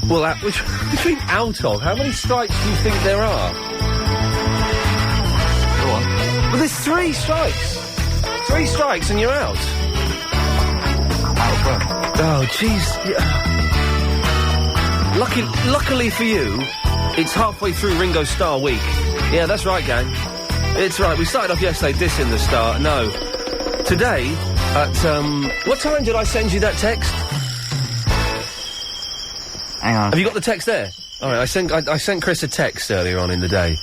Well, what do you think out of? How many strikes do you think there are? Go on. Well, there's 3 strikes. 3 strikes and you're out. Out of what? Oh, jeez. Yeah. Luckily for you, it's halfway through Ringo Starr week. Yeah, that's right, gang. It's right. We started off yesterday dissing the Star. No. Today, at, what time did I send you that text? Hang on. Have you got the text there? All right, I sent Chris a text earlier on in the day.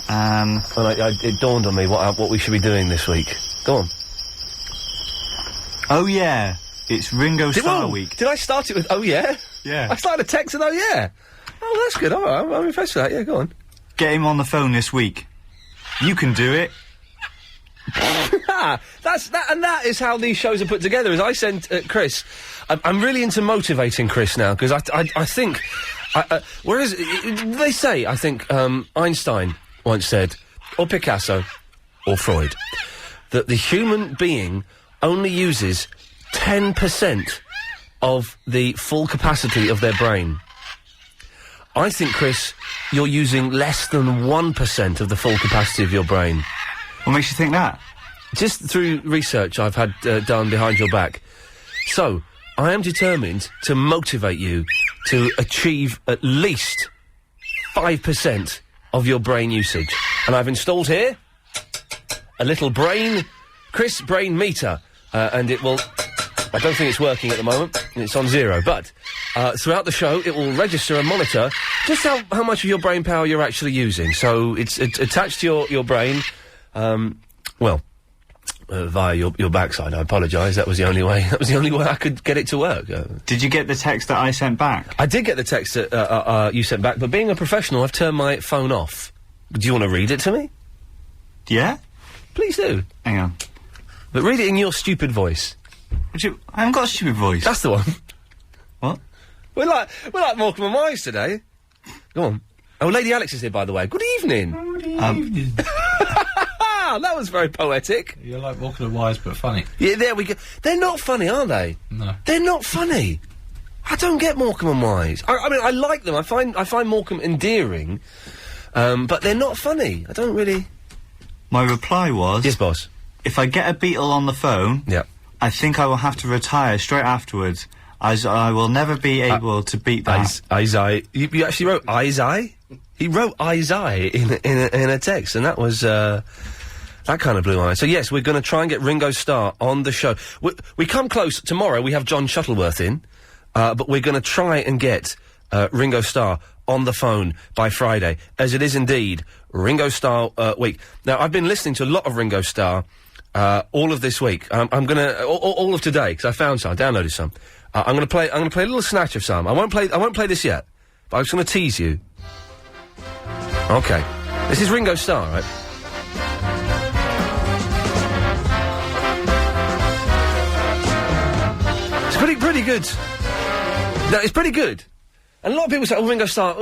And it dawned on me what we should be doing this week. Go on. Oh, yeah. It's Ringo Starr week. Did I start it with, oh, yeah? Yeah. I started a text with, oh, yeah. Oh, that's good. All right, I'm impressed with that. Yeah, go on. Get him on the phone this week. You can do it. That is how these shows are put together. As I sent Chris, I'm really into motivating Chris now because I think, whereas they say, I think Einstein once said, or Picasso, or Freud, that the human being only uses 10% of the full capacity of their brain. I think, Chris, you're using less than 1% of the full capacity of your brain. What makes you think that? Just through research I've had done behind your back. So, I am determined to motivate you to achieve at least 5% of your brain usage. And I've installed here a little Chris brain meter, and it will... I don't think it's working at the moment. It's on 0, but throughout the show it will register and monitor just how much of your brain power you're actually using. So it's attached to your brain, via your backside. I apologise. That was the only way. That was the only way I could get it to work. Did you get the text that I sent back? I did get the text that you sent back, but being a professional, I've turned my phone off. Do you want to read it to me? Yeah? Please do. Hang on. But read it in your stupid voice. I haven't got a stupid voice. That's the one. What? We're like Morecambe and Wise today. Go on. Oh, Lady Alex is here, by the way. Good evening. Good evening. That was very poetic. You're like Morecambe and Wise, but funny. Yeah, there we go. They're not funny, are they? No. They're not funny. I don't get Morecambe and Wise. I mean, I like them. I find Morecambe endearing, but they're not funny. I don't really... My reply was... Yes, boss. If I get a Beatle on the phone... Yeah. I think I will have to retire straight afterwards, as I will never be able to beat that. Isai. You actually wrote Isai? He wrote Isai in a text, and that was, that kind of blew my mind. So yes, we're gonna try and get Ringo Starr on the show. We come close. Tomorrow we have John Shuttleworth in, but we're gonna try and get, Ringo Starr on the phone by Friday, as it is indeed Ringo Starr, week. Now, I've been listening to a lot of Ringo Starr, all of this week. I'm gonna all of today because I found some. I downloaded some. I'm gonna play a little snatch of some. I won't play this yet, but I'm just gonna tease you. Okay, this is Ringo Starr, right? It's pretty good. No, it's pretty good. And a lot of people say, "Oh, Ringo Starr,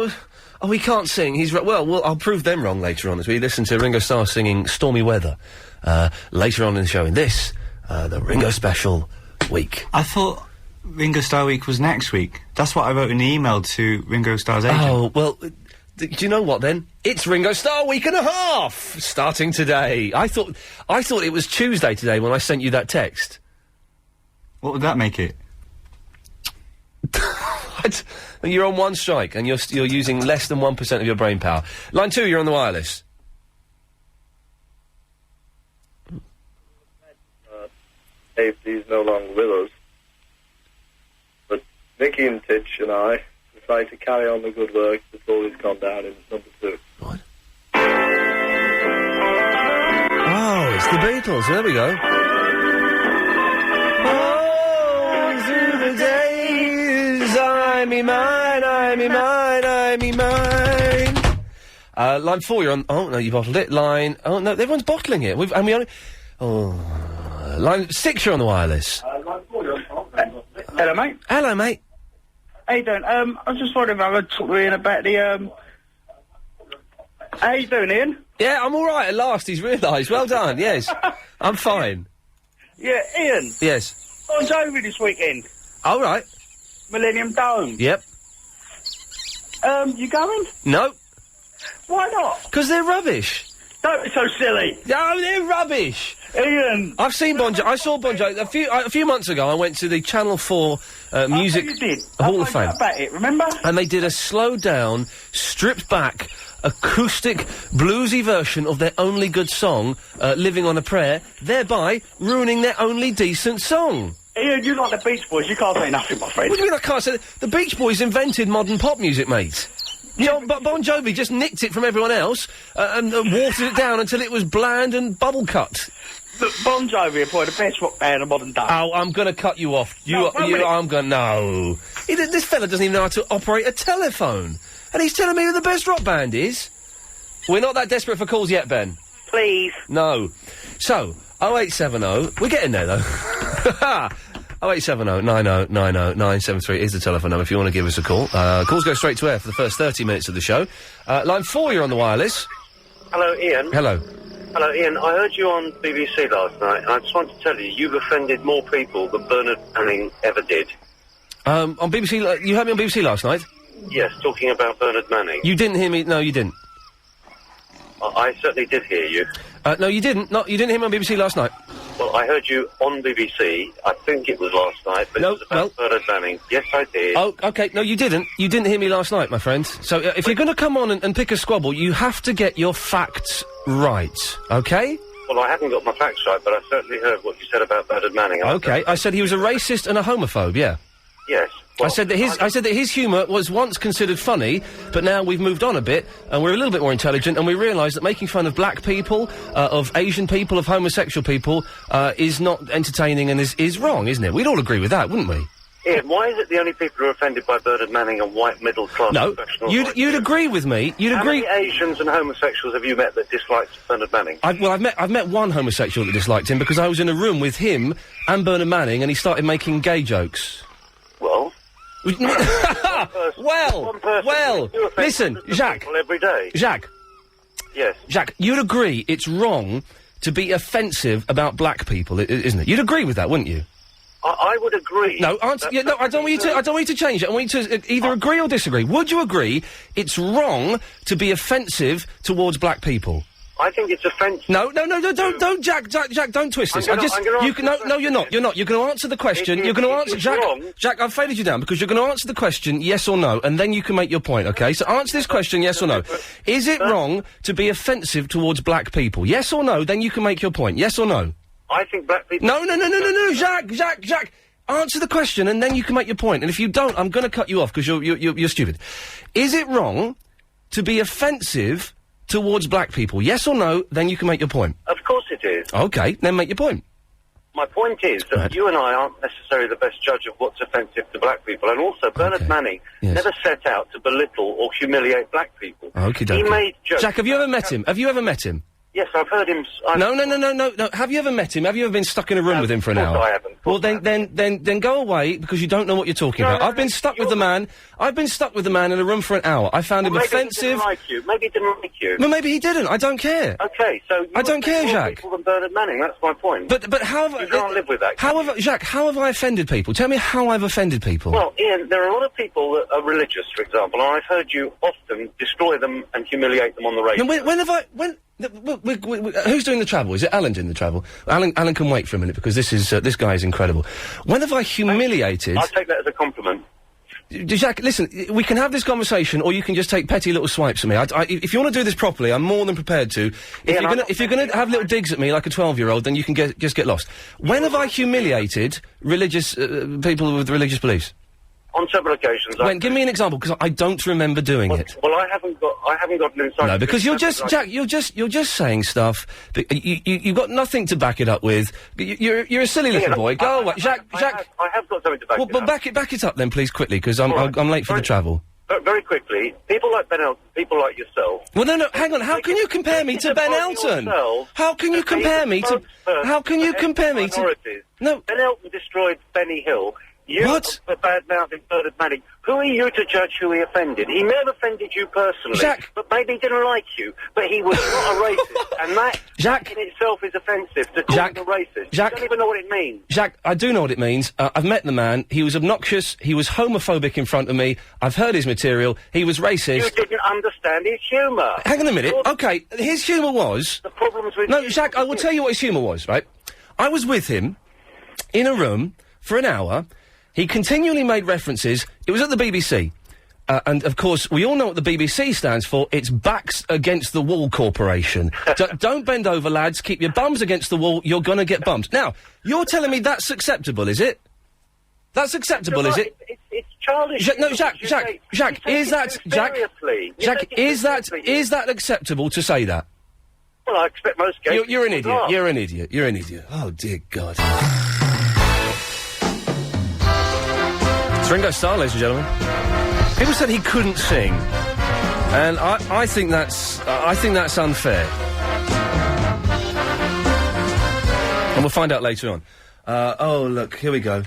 oh, he can't sing. He's well, I'll prove them wrong later on as we listen to Ringo Starr singing "Stormy Weather." Later on in the show, in this, the Ringo Special week. I thought Ringo Starr week was next week. That's what I wrote in the email to Ringo Starr's agent. Oh, well, do you know what then? It's Ringo Starr week and a half, starting today. I thought it was Tuesday today when I sent you that text. What would that make it? You're on one strike and you're using less than 1% of your brain power. Line 2, you're on the wireless. He's no longer with us. But Nicky and Titch and I decided to carry on the good work before he's gone down in number 2. What? Oh, it's the Beatles. There we go. Oh, through the days, I'm mine. Line 4, you're on... Oh, no, you bottled it. Line... Oh, no, everyone's bottling it. Line 6, you're on the wireless. Hello, mate. Hello, mate. How you doing? I was just wondering if I could talk to Ian about the, How you doing, Ian? Yeah, I'm all right at last, he's realised. Well done, yes. I'm fine. Yeah, Ian. Yes. I was over this weekend. All right. Millennium Dome. Yep. You going? No. Why not? Because they're rubbish. Don't be so silly. No, they're rubbish. Ian. I've seen Bon Jovi. I saw Bon Jovi a few months ago. I went to the Channel 4 Music You did. Hall of Fame. About it, remember? And they did a slowed down, stripped back, acoustic, bluesy version of their only good song, Living on a Prayer, thereby ruining their only decent song. Ian, you like the Beach Boys. You can't say nothing, my friend. What do you mean I can't say that? The Beach Boys invented modern pop music, mate. You know, but Bon Jovi just nicked it from everyone else and watered it down until it was bland and bubble cut. Look, Bon Jovi are probably the best rock band of modern day. Oh, I'm going to cut you off. No. This fella doesn't even know how to operate a telephone. And he's telling me who the best rock band is? We're not that desperate for calls yet, Ben. Please. No. So, 0870... We're getting there, though. 0870 90 90 973 is the telephone number if you want to give us a call. Calls go straight to air for the first 30 minutes of the show. Line 4, you're on the wireless. Hello, Ian. Hello. Hello, Ian. I heard you on BBC last night, and I just want to tell you, you've offended more people than Bernard Manning ever did. On BBC... you heard me on BBC last night? Yes, talking about Bernard Manning. You didn't hear me... No, you didn't. I certainly did hear you. No, you didn't. No, you didn't hear me on BBC last night. Well, I heard you on BBC. I think it was last night, but it was about Bernard Manning. Yes, I did. Oh, OK. No, you didn't. You didn't hear me last night, my friend. So, if you're going to come on and pick a squabble, you have to get your facts right, OK? Well, I haven't got my facts right, but I certainly heard what you said about Bernard Manning. OK, I said he was a racist and a homophobe, yeah. Yes. Well, I said that his humour was once considered funny, but now we've moved on a bit, and we're a little bit more intelligent, and we realise that making fun of black people, of Asian people, of homosexual people, is not entertaining and is wrong, isn't it? We'd all agree with that, wouldn't we? Ian, why is it the only people who are offended by Bernard Manning are white middle-class professionals? No, you'd agree with me. How many Asians and homosexuals have you met that disliked Bernard Manning? I've met one homosexual that disliked him because I was in a room with him and Bernard Manning, and he started making gay jokes. Well... listen, Jacques. Every day. Jacques. Yes. Jacques, you'd agree it's wrong to be offensive about black people, isn't it? You'd agree with that, wouldn't you? I would agree. No, I don't want you to change it. I want you to either agree or disagree. Would you agree it's wrong to be offensive towards black people? I think it's offensive. No, don't, Jack, don't twist this. You're not. You're going to answer the question. You're going to answer, Jack, I've faded you down because you're going to answer the question, yes or no, and then you can make your point, okay? So answer this question, yes or no. Is it wrong to be offensive towards black people? Yes or no, then you can make your point. Yes or no? I think black people... No, Jack. Answer the question and then you can make your point. And if you don't, I'm going to cut you off because you're stupid. Is it wrong to be offensive towards black people? Yes or no, then you can make your point. Of course it is. Okay, then make your point. My point is that you and I aren't necessarily the best judge of what's offensive to black people, and also Bernard Manning never set out to belittle or humiliate black people. He made jokes... Jack, have you ever met him? Have you ever met him? Yes, I've heard him... No. Have you ever met him? Have you ever been stuck in a room with him for an hour? I haven't. Well, then go away because you don't know what you're talking about. I've been stuck with the man. I've been stuck with the man in a room for an hour. I found him offensive. Maybe he didn't like you. Well, maybe he didn't. I don't care. Okay, so... I don't care, Jacques. People than Bernard Manning, that's my point. But how have... You can't live with that. Jacques, how have I offended people? Tell me how I've offended people. Well, Ian, there are a lot of people that are religious, for example, and I've heard you often destroy them and humiliate them on the radio. When have I... who's doing the travel? Is it Alan doing the travel? Alan can wait for a minute because this guy is incredible. When have I humiliated... I'll take that as a compliment. Jack, listen, we can have this conversation or you can just take petty little swipes at me. If you want to do this properly, I'm more than prepared to. If you're gonna have little digs at me like a 12-year-old, then you can just get lost. When have I humiliated religious... people with religious beliefs? On several occasions. Give me an example, because I don't remember doing it. Well, I haven't got an insight. No, because you're just saying stuff. You've got nothing to back it up with. You're a silly little boy. Go away, Jacques. I have got something to back it up. Well, back it up then, please, quickly, because I'm late for the travel. Very quickly, people like Ben Elton, people like yourself... Well, no, hang on, how can you compare me to Ben Elton? How can you compare me to... How can you compare me to... No. Ben Elton destroyed Benny Hill. What? Bad-mouthing Bernard Manning. Who are you to judge who he offended? He may have offended you personally, but maybe he didn't like you. But he was not a racist, and that in itself is offensive to call him a racist. You don't even know what it means. Jack, I do know what it means. I've met the man. He was obnoxious. He was homophobic in front of me. I've heard his material. He was racist. You didn't understand his humour. Hang on a minute. Okay, his humour was... The problems with... No, Jack, I will tell you what his humour was, right? I was with him in a room for an hour. He continually made references. It was at the BBC. And, of course, we all know what the BBC stands for. It's Backs Against the Wall Corporation. Don't bend over, lads. Keep your bums against the wall. You're going to get bumped. Now, you're telling me that's acceptable, is it? That's acceptable, is it? It's childish. Jack, is that acceptable to say that? Well, I expect most gays... You're an idiot. You're an idiot. You're an idiot. Oh, dear God. It's Ringo Starr, ladies and gentlemen. People said he couldn't sing, and I think that's unfair. And we'll find out later on. Oh, look, here we go.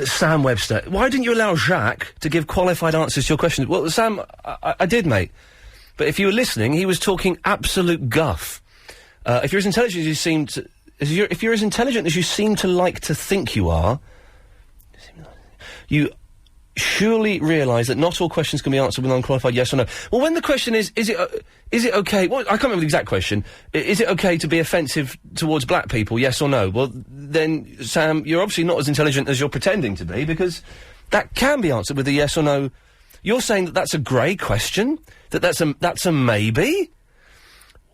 Sam Webster. Why didn't you allow Jacques to give qualified answers to your questions? Well, Sam, I did, mate. But if you were listening, he was talking absolute guff. If you're as intelligent as you seem to... If you're as intelligent as you seem to like to think you are, you surely realise that not all questions can be answered with unqualified yes or no. Well, when the question is it okay... Well, I can't remember the exact question. Is it okay to be offensive towards black people, yes or no? Well, then, Sam, you're obviously not as intelligent as you're pretending to be, because that can be answered with a yes or no. You're saying that that's a grey question? That's a maybe?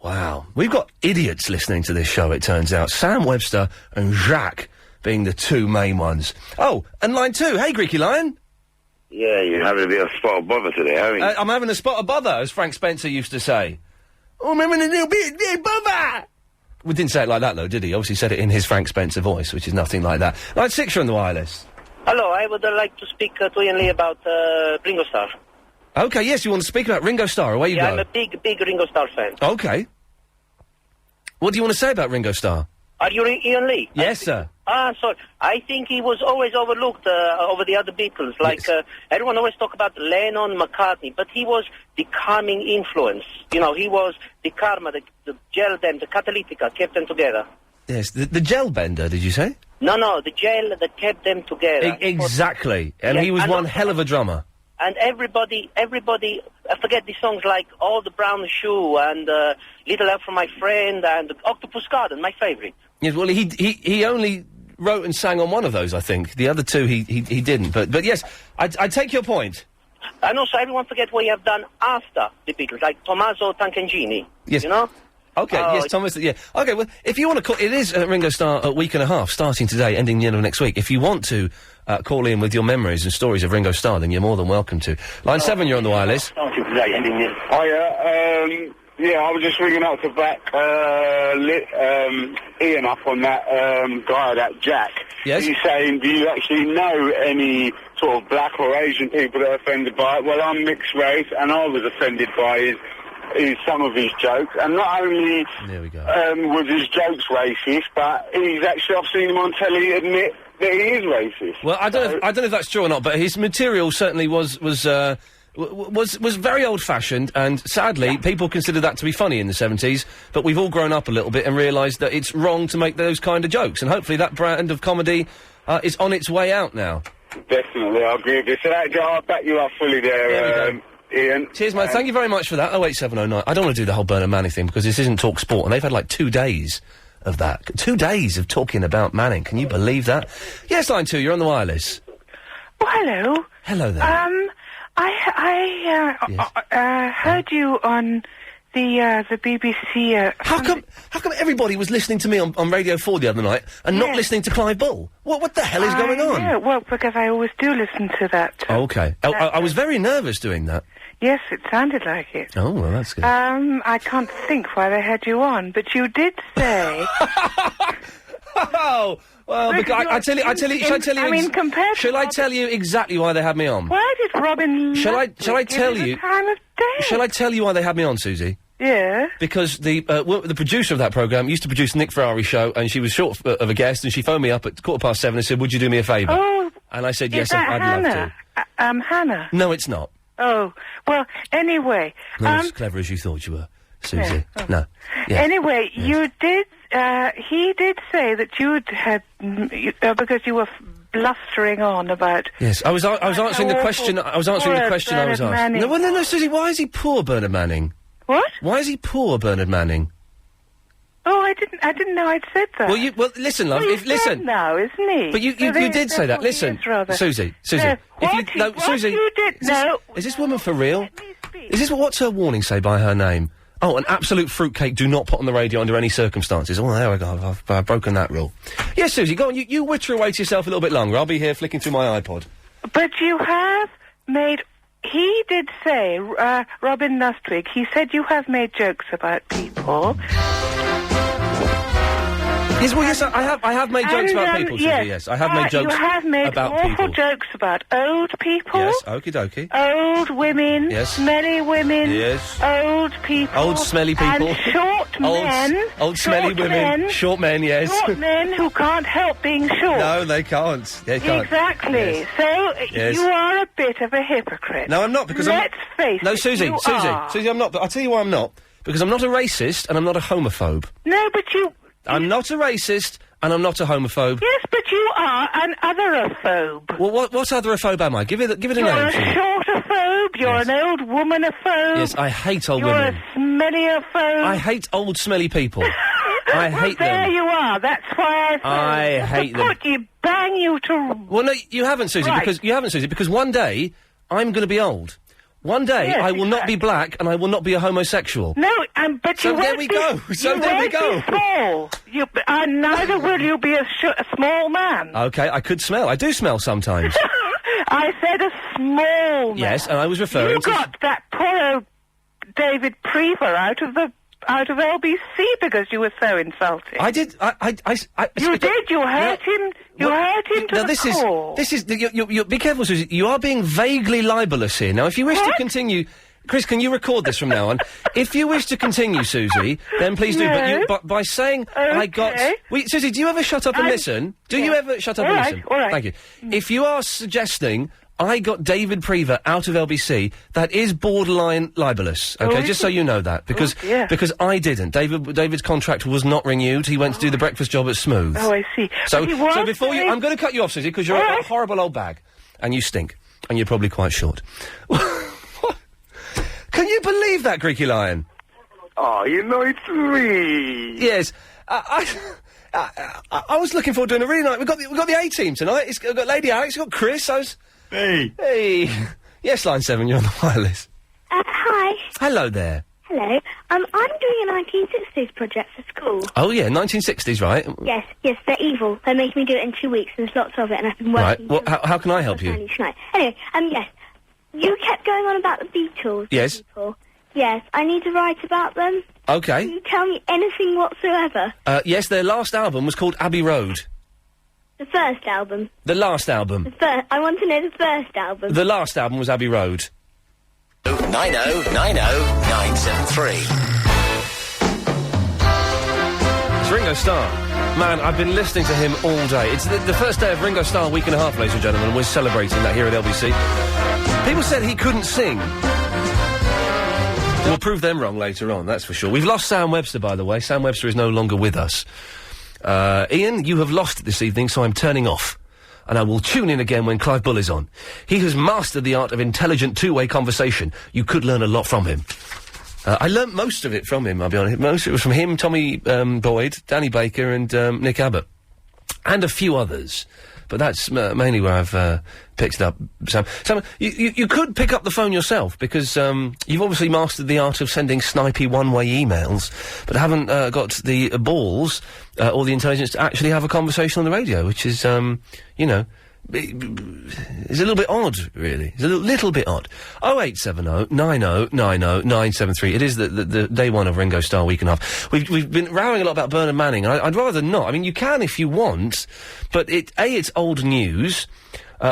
Wow. We've got idiots listening to this show, it turns out. Sam Webster and Jacques being the two main ones. Oh, and line 2. Hey, Greeky Lion. Yeah, you're having a bit of spot of bother today, aren't you? I'm having a spot of bother, as Frank Spencer used to say. Oh, I'm having a little bit of bother! We didn't say it like that, though, did he? Obviously said it in his Frank Spencer voice, which is nothing like that. Line 6, you're on the wireless. Hello, I would like to speak to Iain Lee about Ringo Starr. Okay, yes, you want to speak about Ringo Starr, away you go. Yeah, I'm a big Ringo Starr fan. Okay. What do you want to say about Ringo Starr? Are you Iain Lee? Yes, sir. Sorry. I think he was always overlooked over the other Beatles. Like, everyone always talk about Lennon, McCartney, but he was the calming influence. You know, he was the karma, the gel bend, the catalytica, kept them together. Yes, the gel bender, did you say? No, the gel that kept them together. Exactly. And he was one hell of a drummer. And everybody, I forget the songs like All the Brown Shoe and Little Help from My Friend and Octopus Garden, my favourite. Yes, well, he only wrote and sang on one of those, I think. The other two he didn't. But yes, I take your point. And also, everyone forget what he have done after the Beatles, like Tommaso Tancangini. Yes. You know? Okay, yes, Thomas, yeah. Okay, well, if you want to call... It is Ringo Starr a week and a half, starting today, ending the end of next week. If you want to call in with your memories and stories of Ringo Starr, then you're more than welcome to. Line 7, you're on the wireless. Starting today, ending the... Yeah, I was just ringing up to back Iain up on that guy, that Jack. Yes? He's saying, do you actually know any sort of black or Asian people that are offended by it? Well, I'm mixed race, and I was offended by some of his jokes, and not only there we go. Was his jokes racist, but he's actually, I've seen him on telly admit that he is racist. Well, I don't know if that's true or not, but his material certainly was very old-fashioned, and sadly, people considered that to be funny in the 70s, but we've all grown up a little bit and realised that it's wrong to make those kind of jokes, and hopefully that brand of comedy is on its way out now. Definitely, I agree with you. So I'll back you up fully there, Iain. Cheers, mate. Thank you very much for that. 08709. I don't want to do the whole Bernard Manning thing, because this isn't Talk Sport, and they've had, like, 2 days of that. 2 days of talking about Manning. Can you believe that? Yes, line 2, you're on the wireless. Oh, hello. Hello there. I heard you on the BBC. How come everybody was listening to me on Radio 4 the other night and not listening to Clive Bull? What the hell is going on? Yeah, well, because I always do listen to that. Oh, okay. I was very nervous doing that. Yes, it sounded like it. Oh, well, that's good. I can't think why they had you on, but you did say... Oh, well, because I tell you, shall I tell you exactly why they had me on? Why did Robin... Shall I tell you... time of day? Shall I tell you why they had me on, Susie? Yeah. Because the producer of that programme used to produce the Nick Ferrari show, and she was short of a guest, and she phoned me up at 7:15 and said, would you do me a favour? Oh, And I said, Is yes, that I'd love to. Hannah? No, it's not. Oh, well, anyway. Not as clever as you thought you were, Susie. Yeah. No. Yeah. Anyway, you did, he did say that you had, because you were blustering on about... Yes, I was answering the question, I was answering the question I was asked. No, Susie, why is he poor, Bernard Manning? What? Why is he poor, Bernard Manning? Oh, I didn't know I'd said that. Well, listen, love, Well, listen. Now, isn't he? But you did say that. Listen, Susie. Susie. You did, is this woman for real? What's her warning say by her name? Oh, an absolute fruitcake, do not put on the radio under any circumstances. Oh, there we go, I've broken that rule. Yes, Susie, go on, you witter away to yourself a little bit longer. I'll be here flicking through my iPod. But you have made... He did say, Robin Lustwig, he said you have made jokes about people. Yes, well, yes, I have made jokes about people, Susie, yes. I have made jokes you have made about awful people. jokes about old people. Yes, okie dokie. Old women. Yes. Smelly women. Yes. Old people. Old smelly people. And short men. Old smelly women. Short men, yes. Short men who can't help being short. No, they can't. They can't. Exactly. Yes. So, Yes. you are a bit of a hypocrite. No, I'm not, because Let's face No, it, Susie, you Susie, are. I'm not, but I'll tell you why I'm not. Because I'm not a racist, and I'm not a homophobe. No, but you... I'm not a racist, and I'm not a homophobe. Yes, but you are an otherophobe. Well, what otherophobe am I? Give it a You're name, a Susie. shortophobe, you're an old womanophobe. Yes, I hate old You're women. a smellophobe. I hate old, smelly people. I hate there them. you are, that's why I hate them. Bang you to... Well, no, you haven't, Susie, Right. because one day, I'm going to be old. One day, Yes, I will not be black, and I will not be a homosexual. No, but So you there won't we be, go. So you there we won't go. Be small. Neither will you be a small man. Okay, I could smell. I do smell sometimes. I said a small man. Yes, and I was referring You to... got that poor old David Prever out of LBC because you were so insulting. I did. You did. You hurt him. You hurt him to the core. This is. You be careful, Susie. You are being vaguely libellous here. Now, if you wish to continue, Chris, can you record this from now on? If you wish to continue, Susie, then please do. No. But by saying I got. Wait, Susie, do you ever shut up and listen? Do you ever shut up and listen? All right. Thank you. If you are suggesting I got David Prever out of LBC, that is borderline libellous. Okay, just so you know that, because I didn't. David's contract was not renewed. He went to do the breakfast job at Smooth. Oh, I see. So But he was before you, I'm going to cut you off, Susie, because you're a horrible old bag, and you stink, and you're probably quite short. Can you believe that, Greeky Lion? Oh, you know it's me. Yes, I was looking forward to doing a really nice. We've got the A team tonight. We've got Lady Alex, we've got Chris. Hey. Yes, line 7. You're on the wireless. Hi. Hello there. Hello. I'm doing a 1960s project for school. Oh yeah, 1960s, right? Yes, they're evil. They make me do it in 2 weeks, and there's lots of it, and I've been working. Right. Well, how can I help you? Each night. Anyway, yes. You kept going on about the Beatles. Yes. People. Yes, I need to write about them. Okay. Can you tell me anything whatsoever? Yes, their last album was called Abbey Road. The first album. The last album. I want to know the first album. The last album was Abbey Road. 90900973. It's Ringo Starr. Man, I've been listening to him all day. It's the first day of Ringo Starr week and a half, ladies and gentlemen. We're celebrating that here at LBC. People said he couldn't sing. We'll prove them wrong later on, that's for sure. We've lost Sam Webster, by the way. Sam Webster is no longer with us. Iain, you have lost it this evening, so I'm turning off. And I will tune in again when Clive Bull is on. He has mastered the art of intelligent two-way conversation. You could learn a lot from him. I learnt most of it from him, I'll be honest. Most of it was from him, Tommy Boyd, Danny Baker and Nick Abbott. And a few others. But that's mainly where I've picked it up, Sam. Sam, you could pick up the phone yourself, because you've obviously mastered the art of sending snipey one-way emails, but haven't got the balls or the intelligence to actually have a conversation on the radio, which is, you know, it's a little bit odd, really. It's a little bit odd. 0870 90 90 973. It is the day one of Ringo Starr week and a half. We've been rowing a lot about Bernard Manning, and I'd rather not. I mean, you can if you want, but it's old news.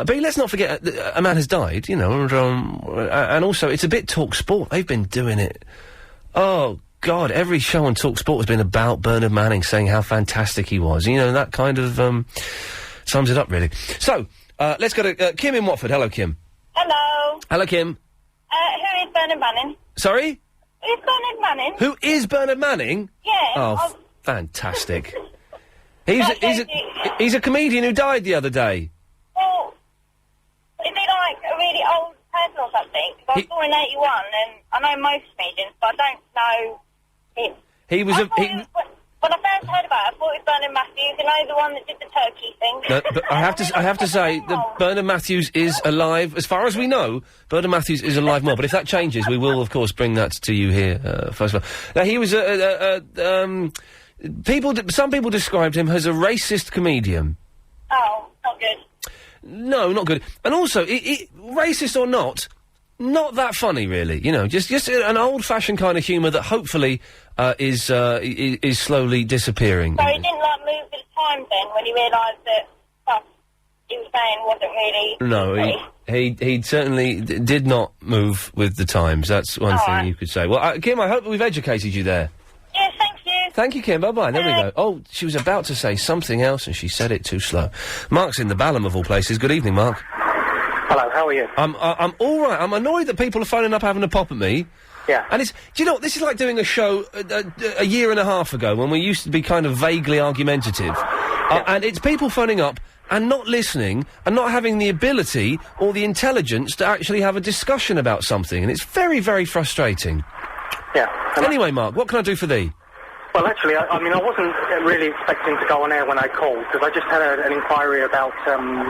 B, let's not forget a man has died, you know, and also it's a bit Talk Sport. They've been doing it. Oh, God, every show on Talk Sport has been about Bernard Manning saying how fantastic he was. You know, that kind of, sums it up, really. So, Let's go to Kim in Watford. Hello, Kim. Hello. Hello, Kim. Who is Bernard Manning? Sorry? Who's Bernard Manning? Who is Bernard Manning? Yeah. Oh, fantastic. He's a comedian who died the other day. Well, is he like a really old person or something? 'Cause I was born in 81, and I know most comedians, but I don't know him. He was When I first heard about it, I thought it was Bernard Matthews, you know, the one that did the turkey thing. No, but I have to say that Bernard Matthews is alive. As far as we know, Bernard Matthews is alive more. But if that changes, we will, of course, bring that to you here, first of all. Now, he was some people described him as a racist comedian. Oh, not good. No, not good. And also, racist or not that funny, really. You know, just an old-fashioned kind of humour that hopefully is slowly disappearing. So he didn't, like, move with the times then, when he realised that stuff he was saying wasn't really... No, he certainly did not move with the times. That's one thing you could say. Well, Kim, I hope we've educated you there. Yes, thank you. Thank you, Kim. Bye-bye. There we go. Oh, she was about to say something else, and she said it too slow. Mark's in the Balham, of all places. Good evening, Mark. Hello, how are you? I'm all right. I'm annoyed that people are phoning up having a pop at me. Yeah. And do you know what? This is like doing a show a year and a half ago when we used to be kind of vaguely argumentative. And it's people phoning up and not listening and not having the ability or the intelligence to actually have a discussion about something. And it's very, very frustrating. Yeah. Anyway, Mark, what can I do for thee? Well, actually, I mean, I wasn't really expecting to go on air when I called, because I just had an inquiry about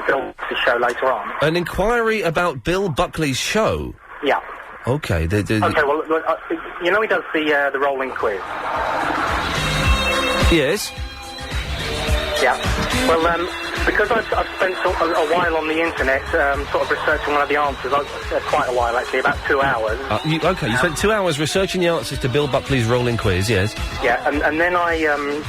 Bill Buckley's show later on. An inquiry about Bill Buckley's show? Yeah. Okay, Okay, well, you know he does the rolling quiz? Yes. Yeah. Well, because I've spent a while on the internet, sort of researching one of the answers, quite a while actually, about 2 hours. You spent 2 hours researching the answers to Bill Buckley's rolling quiz, yes? Yeah, and then I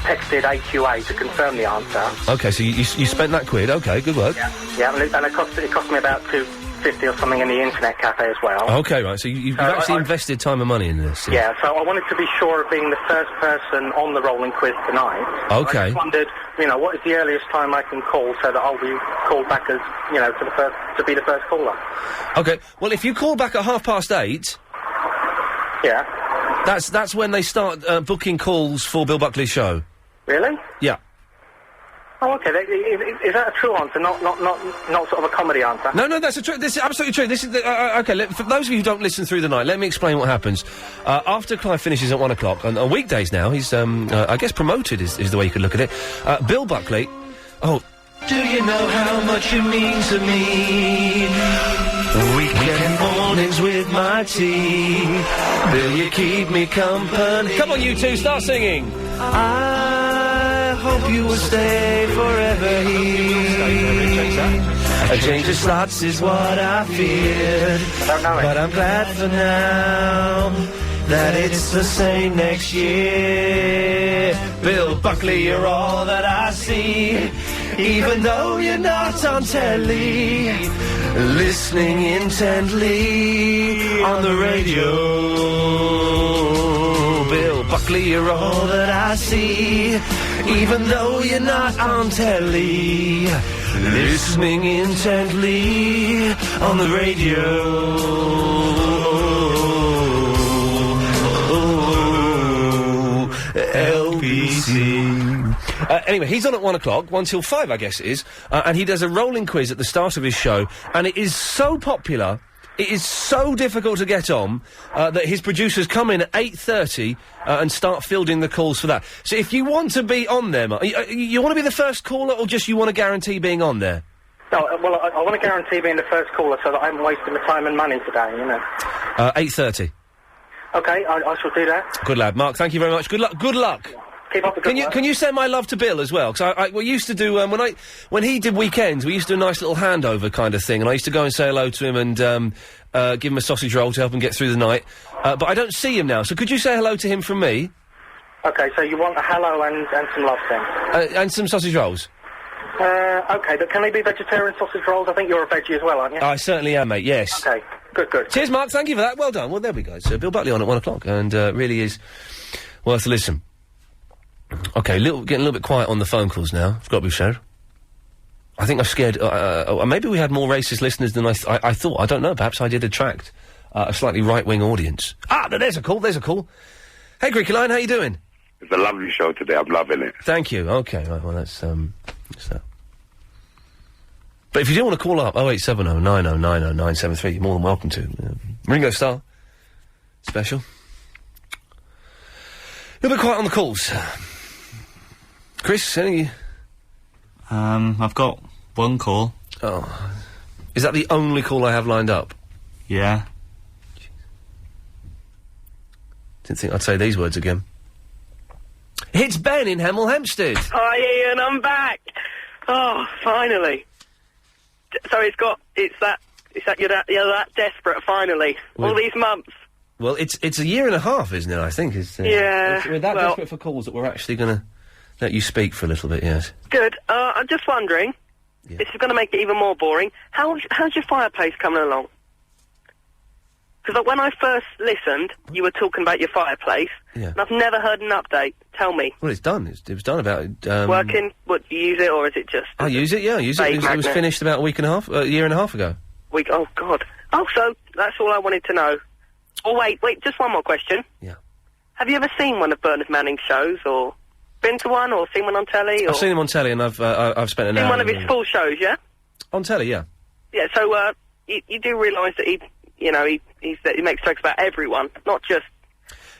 texted AQA to confirm the answer. Okay, so you spent that quid, okay, good work. Yeah, and it cost me about $2.50 or something in the internet cafe as well. Okay, right, so you've actually invested time and money in this. Yeah, so I wanted to be sure of being the first person on the rolling quiz tonight. Okay. I just wondered, you know, what is the earliest time I can call so that I'll be called back as, you know, to be the first caller? Okay, well, if you call back at 8:30... Yeah. That's when they start booking calls for Bill Buckley's show. Really? Yeah. Oh, okay. Is that a true answer? Not sort of a comedy answer? No, that's this is absolutely true. This is okay. For those of you who don't listen through the night, let me explain what happens. After Clive finishes at 1 o'clock, and on weekdays now, he's I guess promoted is the way you could look at it. Bill Buckley. Oh. Do you know how much you mean to me? Weekend mornings with my tea. Bill, you keep me company. Come on, you two, start singing. I hope you will stay forever here. A change of slots is what I feared. But I'm glad for now that it's the same next year. Bill Buckley, you're all that I see. Even though you're not on telly, listening intently on the radio. Bill Buckley, you're all that I see. Even though you're not on telly, listening intently on the radio. LBC. Anyway, he's on at 1 o'clock, 1 till 5, I guess it is, and he does a rolling quiz at the start of his show, and it is so popular, it is so difficult to get on, that his producers come in at 8:30 and start fielding the calls for that. So if you want to be on there, you want to be the first caller, or just you want to guarantee being on there? No, well, I want to guarantee being the first caller so that I'm wasting my time and money today, you know. 8:30. Okay, I shall do that. Good lad. Mark, thank you very much. Good luck. Good luck. Keep up the good work. Can you send my love to Bill as well? Because we used to do, when he did weekends, we used to do a nice little handover kind of thing, and I used to go and say hello to him and, give him a sausage roll to help him get through the night. But I don't see him now, so could you say hello to him from me? Okay, so you want a hello and some love then? And some sausage rolls. Okay, but can they be vegetarian sausage rolls? I think you're a veggie as well, aren't you? I certainly am, mate, yes. Okay, good. Cheers, Mark, thank you for that. Well done. Well, there we go. So Bill Buckley on at 1 o'clock, and really is worth a listen. Okay, getting a little bit quiet on the phone calls now, it's got to be said. I think I've scared... maybe we had more racist listeners than I thought. I don't know. Perhaps I did attract a slightly right-wing audience. There's a call. Hey, Creaky Line, how you doing? It's a lovely show today. I'm loving it. Thank you. Okay, right, well, that's that. But if you do want to call up, 0870 90 90 973, you're more than welcome to. Ringo Starr special. You're a bit quiet on the calls. Chris, any... I've got one call. Oh. Is that the only call I have lined up? Yeah. Didn't think I'd say these words again. It's Ben in Hemel Hempstead. Hi, Ian, I'm back. Oh, finally. So you're that desperate, finally. All these months. Well, it's a year and a half, isn't it, I think? Yeah. We're that desperate for calls that we're actually gonna let you speak for a little bit, yes. Good. I'm just wondering, this is gonna make it even more boring, how's your fireplace coming along? Because when I first listened, you were talking about your fireplace, and I've never heard an update. Tell me. Well, it's done. It was done about... working? What, do you use it, or is it just... I use it, yeah, I use it. It was finished about a year and a half ago. Oh, God. Oh, so that's all I wanted to know. Oh, wait, just one more question. Yeah. Have you ever seen one of Bernard Manning's shows, or been to one, or seen one on telly? Or... I've seen him on telly, and I've spent an hour... Seen one of his full shows, yeah? On telly, yeah. Yeah, so, you do realise that he makes jokes about everyone, not just...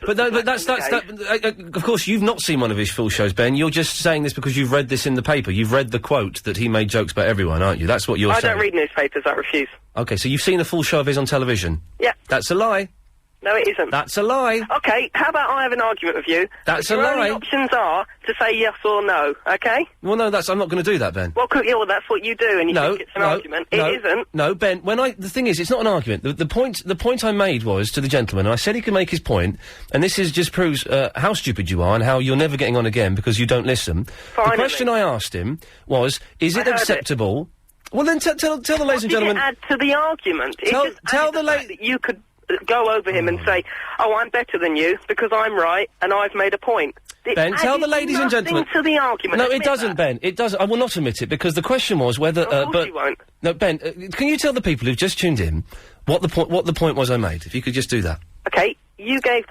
But of course, you've not seen one of his full shows, Ben. You're just saying this because you've read this in the paper. You've read the quote that he made jokes about everyone, aren't you? That's what you're saying. I don't read newspapers, I refuse. Okay, so you've seen a full show of his on television? Yeah. That's a lie. No, it isn't. That's a lie. Okay, how about I have an argument with you? That's a your lie. Only options are to say yes or no, okay? Well, no, I'm not going to do that, Ben. Well, that's what you do, and you think it's an argument. It isn't. No, Ben, the thing is, it's not an argument. The point I made was to the gentleman, and I said he could make his point, and this just proves how stupid you are and how you're never getting on again because you don't listen. Finally. The question I asked him was, is it acceptable... Well, then tell the ladies and gentlemen... What did it add to the argument? Tell the ladies... You could go over him and say, oh, I'm better than you because I'm right and I've made a point. Ben, tell the ladies and gentlemen... to the argument. No, it doesn't, Ben. It doesn't. I will not admit it because the question was whether... Of course you won't. No, Ben, can you tell the people who've just tuned in what the point was I made? If you could just do that. Okay, you asked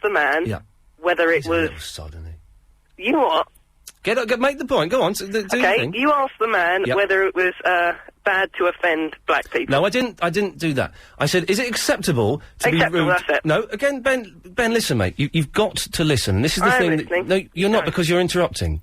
the man whether it was... a little sod, isn't he? You know what? Make the point. Go on. Do the thing. You asked the man whether it was bad to offend black people. No, I didn't do that. I said, is it acceptable to be rude? That's it. No, again, Ben, listen, mate. You've got to listen. This is the thing. Listening. No, you're not because you're interrupting.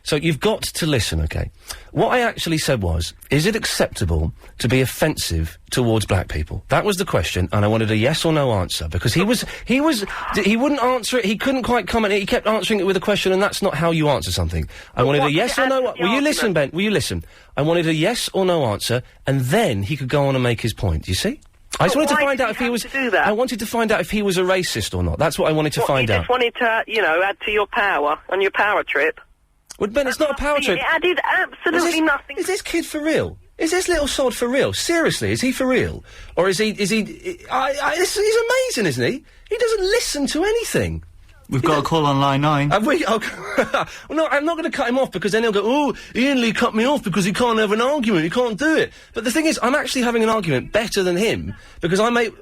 So you've got to listen, okay? What I actually said was, is it acceptable to be offensive towards black people? That was the question, and I wanted a yes or no answer, because he wouldn't answer it, he couldn't quite comment, he kept answering it with a question, and that's not how you answer something. I wanted a yes or no... Will you listen, Ben? Will you listen? I wanted a yes or no answer, and then he could go on and make his point, you see? I just wanted to find out if he was... I wanted to find out if he was a racist or not. That's what I wanted to find out. You just wanted to, add to your power, on your power trip. Well, Ben, it's not a power trip. It added absolutely nothing. Is this kid for real? Is this little sod for real? Seriously, is he for real? Or is he... he's amazing, isn't he? He doesn't listen to anything. We've got a call on line 9. Have we? Oh, well, no, I'm not going to cut him off because then he'll go, oh, Iain Lee cut me off because he can't have an argument, he can't do it. But the thing is, I'm actually having an argument better than him because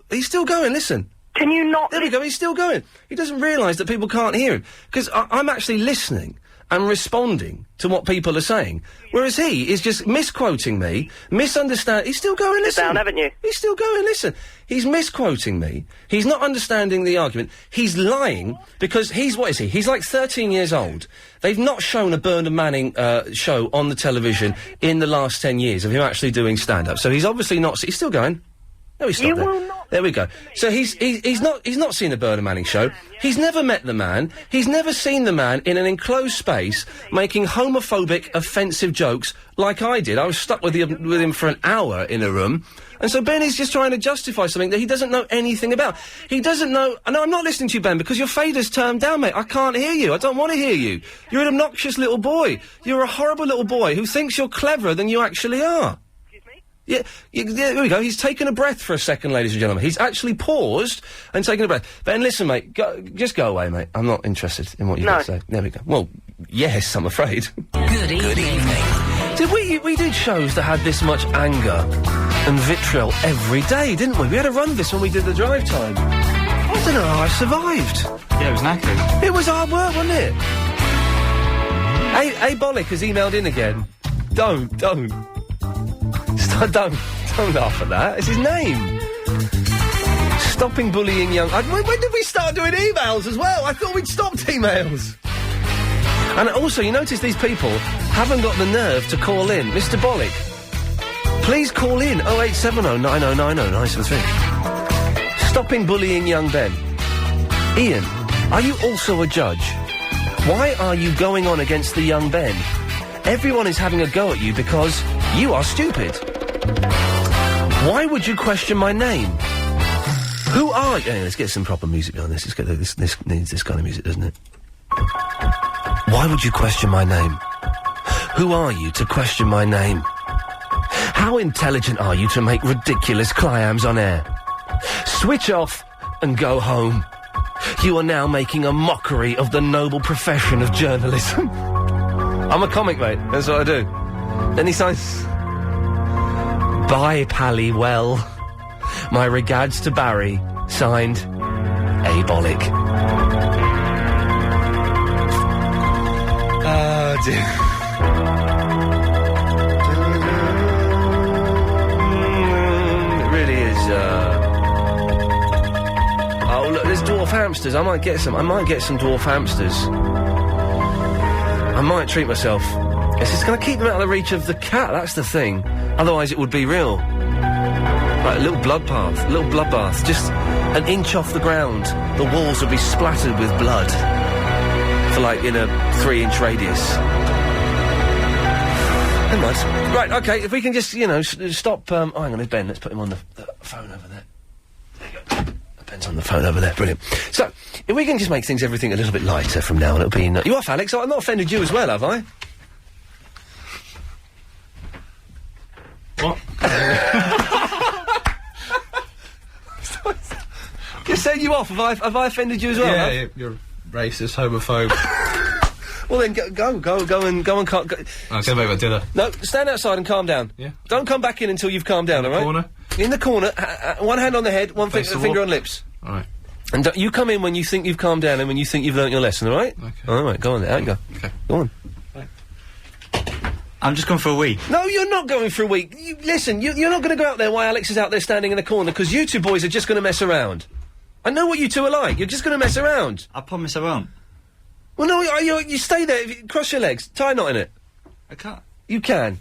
he's still going, listen. Can you not... There we go, he's still going. He doesn't realise that people can't hear him. Because I'm actually listening and responding to what people are saying. Whereas he is just misquoting me, misunderstanding... He's still going, listen. Sit down, haven't you? He's still going, listen. He's misquoting me. He's not understanding the argument. He's lying because what is he? He's like 13 years old. They've not shown a Bernard Manning show on the television in the last 10 years of him actually doing stand-up. So he's obviously not... He's still going. No, he's stopped there. There we go. So he's not seen a Bernard Manning show. He's never met the man. He's never seen the man in an enclosed space making homophobic, offensive jokes like I did. I was stuck with him for an hour in a room. And so Ben is just trying to justify something that he doesn't know anything about. He doesn't know... No, I'm not listening to you, Ben, because your fader's turned down, mate. I can't hear you. I don't want to hear you. You're an obnoxious little boy. You're a horrible little boy who thinks you're cleverer than you actually are. Yeah, there we go. He's taken a breath for a second, ladies and gentlemen. He's actually paused and taken a breath. Ben, listen, mate, just go away, mate. I'm not interested in what you've got to say. There we go. Well, yes, I'm afraid. Good evening. We did shows that had this much anger and vitriol every day, didn't we? We had a run of this when we did the drive time. I don't know how I survived. Yeah, it was knackered. It was hard work, wasn't it? A Bollock has emailed in again. Don't laugh at that. It's his name. Stopping bullying young... when did we start doing emails as well? I thought we'd stopped emails. And also, you notice these people haven't got the nerve to call in. Mr. Bollock, please call in 0870 9090 973. Stopping bullying young Ben. Ian, are you also a judge? Why are you going on against the young Ben? Everyone is having a go at you because you are stupid. Why would you question my name? Who are you? Let's get some proper music on this. This needs this kind of music, doesn't it? Why would you question my name? Who are you to question my name? How intelligent are you to make ridiculous clams on air? Switch off and go home. You are now making a mockery of the noble profession of journalism. I'm a comic, mate. That's what I do. Then he signs... Bye, Pally Well. My regards to Barry. Signed, A. Bollock. Oh, dear. It really is, Oh, look, there's dwarf hamsters. I might get some dwarf hamsters. I might treat myself. It's just going to keep them out of the reach of the cat, that's the thing. Otherwise it would be real. Like a little bloodbath, just an inch off the ground. The walls would be splattered with blood. For like in a 3-inch radius. Never mind. Right, okay, if we can just, stop, hang on, Ben, let's put him on the phone over there. There you go. Ben's on the phone over there, brilliant. So, if we can just make everything a little bit lighter from now on, it'll be... you off, Alex? I've not offended you as well, have I? What? Just saying you off. Have I offended you as well? Yeah, you're racist, homophobe. Well then, go and go. I'll go make my dinner. No, stand outside and calm down. Yeah. Don't come back in until you've calmed down, alright? Corner? In the corner, one hand on the head, one finger on lips. Alright. And you come in when you think you've calmed down and when you think you've learnt your lesson, alright? Okay. Alright, go on there, out you go. Okay. Go on. I'm just going for a week. No, you're not going for a week. Listen, you're not going to go out there while Alex is out there standing in the corner, because you two boys are just going to mess around. I know what you two are like. You're just going to mess around. I promise I won't. Well, no, you stay there. Cross your legs. Tie a knot in it. I can't. You can.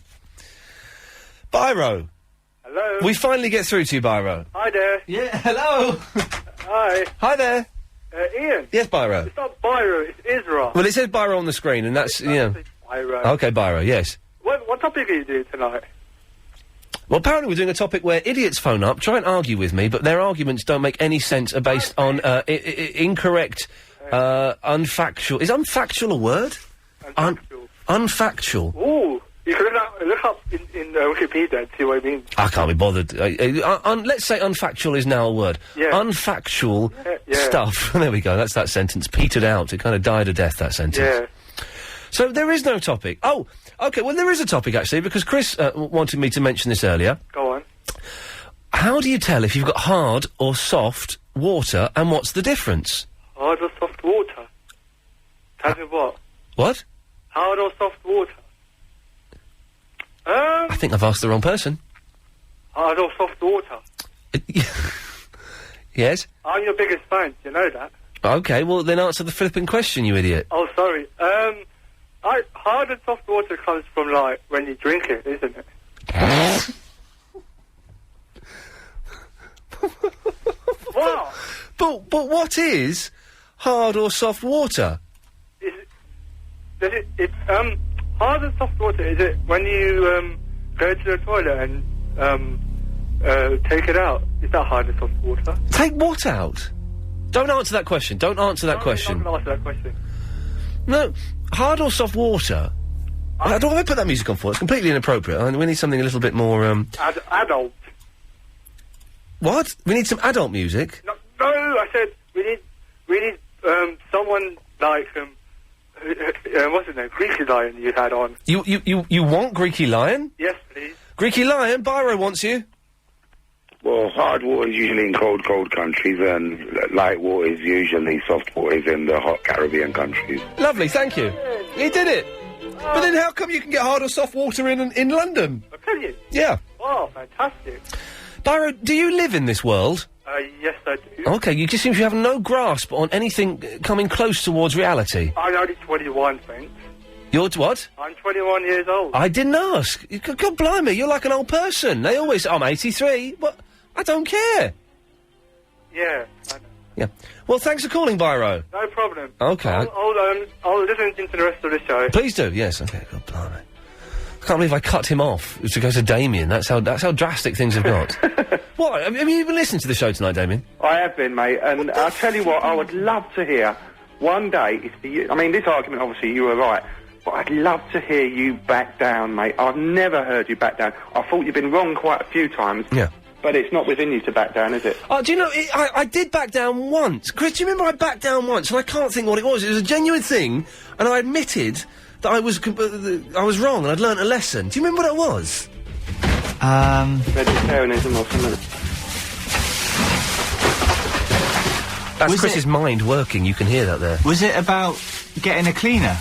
Byro. Hello. We finally get through to you, Byro. Hi there. Yeah, hello. Hi. Hi there. Ian. Yes, Byro. It's not Byro, it's Israel. Well, it says Byro on the screen, and that's, Byro. Okay, Byro, yes. What topic are you doing tonight? Well, apparently we're doing a topic where idiots phone up, try and argue with me, but their arguments don't make any sense, are based on incorrect, unfactual... Is unfactual a word? Unfactual. Ooh, you can look up in Wikipedia and see what it means. I can't be bothered. Let's say unfactual is now a word. Yeah. Unfactual stuff. There we go, that's that sentence. Petered out. It kind of died a death, that sentence. Yeah. So there is no topic. Oh, OK, well, there is a topic, actually, because Chris wanted me to mention this earlier. Go on. How do you tell if you've got hard or soft water, and what's the difference? Hard or soft water? Tell me what? What? Hard or soft water? I think I've asked the wrong person. Hard or soft water? Yes? I'm your biggest fan, you know that. OK, well, then answer the flipping question, you idiot. Oh, sorry. Hard and soft water comes from, like, when you drink it, isn't it? What? But what is hard or soft water? Hard and soft water, is it when you, go to the toilet and, take it out? Is that hard and soft water? Take what out? Don't answer that question. Don't answer that question. I'm not gonna answer that question. No, hard or soft water? I don't want to put that music on for. It's completely inappropriate. We need something a little bit more, adult. What? We need some adult music? No, I said we need someone like, what's his name? Greasy Lion you had on. You want Greaky Lion? Yes, please. Greaky Lion, Byro wants you. Well, hard water is usually in cold countries, and light water is usually soft waters in the hot Caribbean countries. Lovely, thank you. He did it. But then how come you can get hard or soft water in London? Can you? Yeah. Oh, fantastic. Byro, do you live in this world? Yes, I do. Okay, you just seem to have no grasp on anything coming close towards reality. I'm only 21, thanks. You're what? I'm 21 years old. I didn't ask. God blimey, you're like an old person. They always say, I'm 83. What? I don't care. Yeah, I know. Yeah. Well, thanks for calling, Byro. No problem. Okay. I'll listen to the rest of the show. Please do, yes. Okay, God blimey. I can't believe I cut him off to go to Damien. That's how drastic things have got. What? I mean, you've been listening to the show tonight, Damien? I have been, mate, and I'll tell you what, I would love to hear one day, this argument, obviously, you were right, but I'd love to hear you back down, mate. I've never heard you back down. I thought you've been wrong quite a few times. Yeah. But it's not within you to back down, is it? Oh, do you know, I did back down once. Chris, do you remember I backed down once, and I can't think what it was. It was a genuine thing, and I admitted that I was wrong, and I'd learnt a lesson. Do you remember what it was? Vegetarianism or something. That's Chris's mind working, you can hear that there. Was it about getting a cleaner?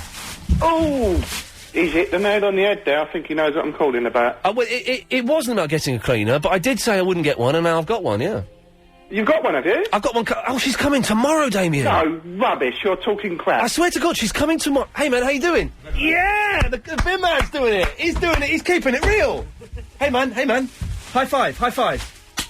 Oh! He's hit the nail on the head there. I think he knows what I'm calling about. Well, it wasn't about getting a cleaner, but I did say I wouldn't get one, and now I've got one, yeah. You've got one, have you? I've got one. Oh, she's coming tomorrow, Damien. No, rubbish. You're talking crap. I swear to God, she's coming tomorrow. Hey, man, how you doing? Yeah, the bin man's doing it. He's doing it. He's keeping it real. Hey, man. High five.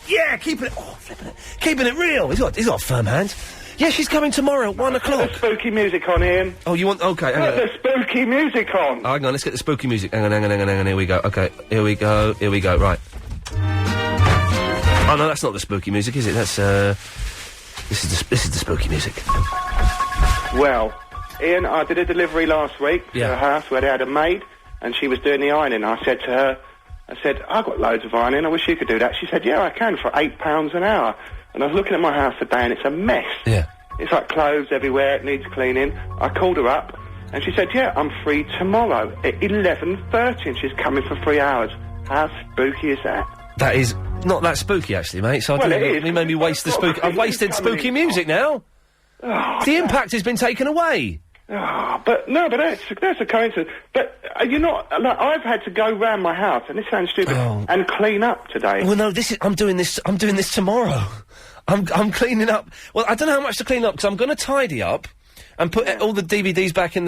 Yeah, keeping it. Oh, flipping it. Keeping it real. He's got a firm hand. Yeah, she's coming tomorrow at 1 o'clock. Put the spooky music on, Ian. Oh, you want... Okay, hang on. Put the spooky music on. Oh, hang on, let's get the spooky music. Hang on, here we go. Okay, here we go, right. Oh, no, that's not the spooky music, is it? That's, This is the spooky music. Well, Ian, I did a delivery last week to Yeah. a house where they had a maid, and she was doing the ironing. I said to her, I've got loads of ironing, I wish you could do that. She said, yeah, I can, for £8 an hour. And I was looking at my house today, and it's a mess. Yeah. It's like clothes everywhere, it needs cleaning. I called her up, and she said, yeah, I'm free tomorrow at 11:30, and she's coming for 3 hours. How spooky is that? That is not that spooky, actually, mate. So Well, it is. you made me waste the spooky... I've wasted spooky music now. The impact has been taken away. But that's a coincidence. But you're not... Look, I've had to go round my house, and this sounds stupid, and clean up today. Well, no, I'm doing this tomorrow. I'm cleaning up. Well, I don't know how much to clean up, because I'm going to tidy up and put all the DVDs back in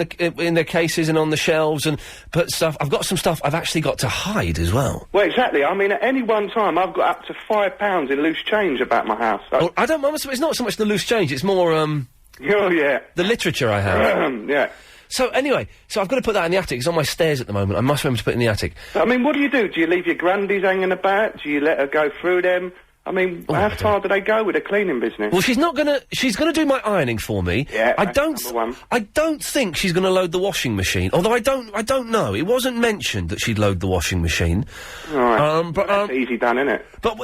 their cases and on the shelves and put stuff... I've got some stuff I've actually got to hide as well. Well, exactly. I mean, at any one time, I've got up to £5 in loose change about my house. So. Well, I don't... It's not so much the loose change, it's more, Oh, yeah. the literature I have. Yeah. So, anyway, I've got to put that in the attic. It's on my stairs at the moment. I must remember to put it in the attic. I mean, what do you do? Do you leave your grandies hanging about? Do you let her go through them? I mean, how far do they go with the cleaning business? Well, she's gonna do my ironing for me. Yeah, I that's number one. I don't think she's gonna load the washing machine. Although I don't know. It wasn't mentioned that she'd load the washing machine. Right. That's easy done, isn't it? But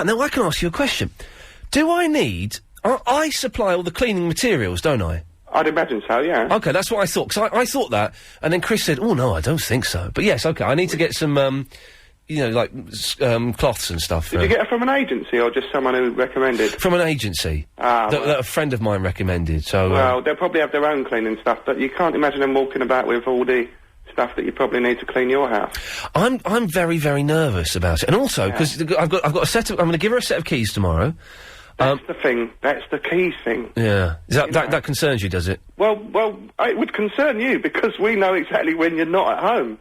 now I can ask you a question. Do I need... I supply all the cleaning materials, don't I? I'd imagine so, yeah. Okay, that's what I thought, because I thought that, and then Chris said, oh, no, I don't think so. But yes, okay, I need to get some, cloths and stuff. Did you get it from an agency or just someone who recommended? From an agency. That a friend of mine recommended, so... Well, they'll probably have their own cleaning stuff, but you can't imagine them walking about with all the stuff that you probably need to clean your house. I'm very, very nervous about it. And also, because I've got a set of... I'm going to give her a set of keys tomorrow. That's the thing. That's the keys thing. Yeah. That concerns you, does it? Well, it would concern you, because we know exactly when you're not at home.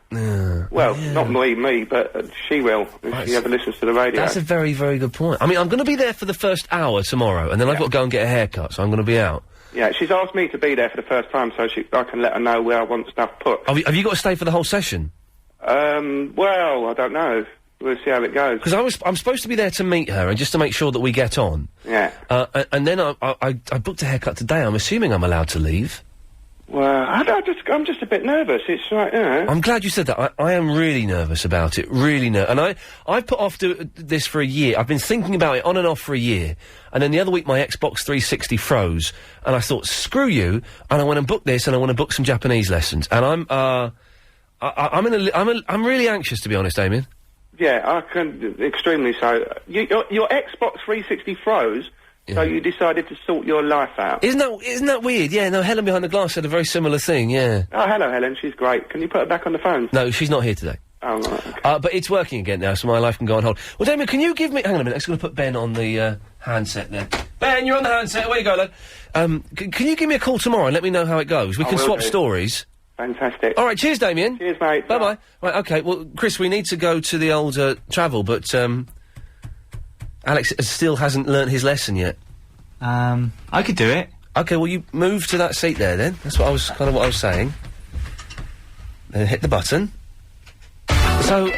Well, not me, but she will, if she ever listens to the radio. That's a very, very good point. I mean, I'm going to be there for the first hour tomorrow, and then I've got to go and get a haircut, so I'm going to be out. Yeah, she's asked me to be there for the first time, so I can let her know where I want stuff put. Have you got to stay for the whole session? Well, I don't know. We'll see how it goes. Because I'm supposed to be there to meet her and just to make sure that we get on. Yeah. And then I booked a haircut today. I'm assuming I'm allowed to leave. Well, I'm just a bit nervous. It's like, you know. I'm glad you said that. I am really nervous about it. Really and I've put off this for a year. I've been thinking about it on and off for a year. And then the other week my Xbox 360 froze. And I thought, screw you. And I went and booked this and I want to book some Japanese lessons. And I'm really anxious, to be honest, Damien. Yeah, I can, extremely so. Your Xbox 360 froze. So you decided to sort your life out. Isn't that weird? Yeah, no, Helen behind the glass said a very similar thing, yeah. Oh, hello, Helen. She's great. Can you put her back on the phone? No, she's not here today. Oh, right, okay. But it's working again now, so my life can go on hold. Well, Damien, can you give me... Hang on a minute, I'm just going to put Ben on the, handset there. Ben, you're on the handset. Away you go, lad. Can you give me a call tomorrow and let me know how it goes? We can swap stories. Fantastic. All right, cheers, Damien. Cheers, mate. Bye-bye. Right, OK, well, Chris, we need to go to the old, travel, but, Alex still hasn't learnt his lesson yet. I could do it. OK, well, you move to that seat there, then. That's what I was saying. Then hit the button. So,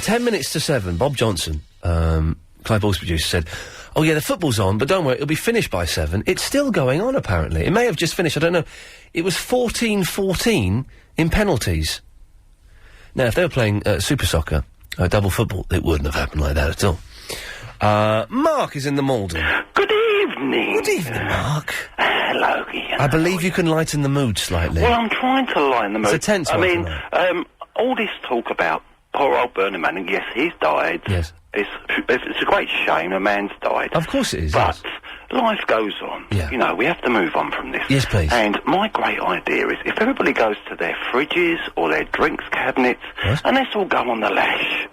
10 minutes to 7, Bob Johnson, Clive Ball's producer, said, oh, yeah, the football's on, but don't worry, it'll be finished by 7. It's still going on, apparently. It may have just finished, I don't know. It was 14-14 in penalties. Now, if they were playing Super Soccer, double football, it wouldn't have happened like that at all. Mark is in the Malden. Good evening. Good evening, Mark. Hello, Ian. I believe you can lighten the mood slightly. Well, I'm trying to lighten the mood. It's a tense one tonight. All this talk about poor old Bernard Manning, yes, he's died. Yes. It's a great shame a man's died. Of course it is, But life goes on. Yeah. You know, we have to move on from this. Yes, please. And my great idea is if everybody goes to their fridges or their drinks cabinets, and let's all go on the lash.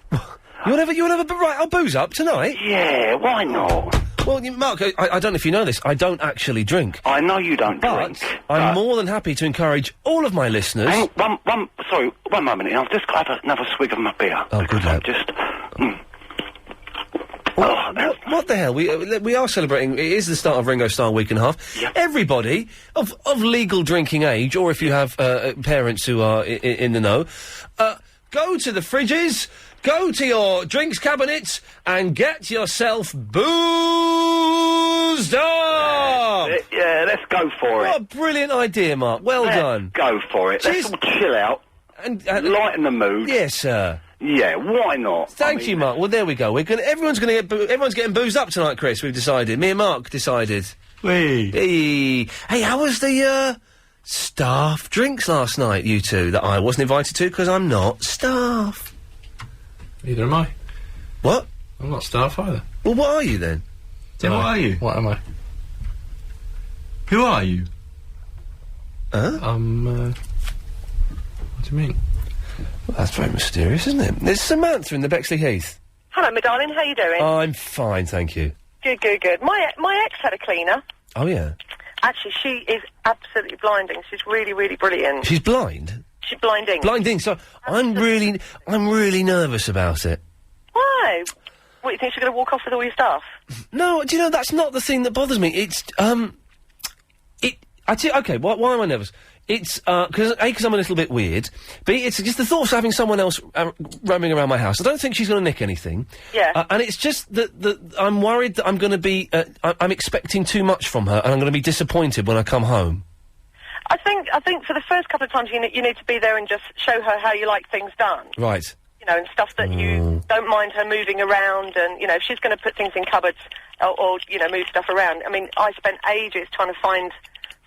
You'll have I'll booze up tonight? Yeah, why not? Well, Mark, I don't know if you know this, I don't actually drink. I know you don't drink. I'm more than happy to encourage all of my listeners... Sorry, one moment, I'll just have another swig of my beer. Oh, good lad. What the hell? We are celebrating, it is the start of Ringo Starr Week and a Half. Yep. Everybody of legal drinking age, or if you have parents who are in the know, go to the fridges... Go to your drinks cabinets and get yourself boozed up! Yeah, let's go for it. What a brilliant idea, Mark. Well done. Go for it. Cheers. Let's all chill out and lighten the mood. Yes, sir. Yeah, why not? Thank you, Mark. Well, there we go. Everyone's getting boozed up tonight, Chris, we've decided. Me and Mark decided. Hey, how was the, staff drinks last night, you two, that I wasn't invited to because I'm not staff? Neither am I. What? I'm not staff either. Well, what are you then? What are you? What am I? Who are you? Huh? What do you mean? Well, that's very mysterious, isn't it? There's Samantha in the Bexley Heath. Hello, my darling. How you doing? I'm fine, thank you. Good. My ex had a cleaner. Oh, yeah? Actually, she is absolutely blinding. She's really, really brilliant. She's blind? She's blinding. Blinding, so I'm really nervous about it. Why? What, you think she's going to walk off with all your stuff? No, do you know, that's not the thing that bothers me. It's, okay, why am I nervous? It's, because I'm a little bit weird, B, it's just the thought of having someone else roaming around my house. I don't think she's going to nick anything. Yeah. And it's just that I'm worried that I'm going to be, I'm expecting too much from her, and I'm going to be disappointed when I come home. I think for the first couple of times you need to be there and just show her how you like things done. Right. You know, and stuff that you don't mind her moving around, and, you know, if she's going to put things in cupboards or, you know, move stuff around. I mean, I spent ages trying to find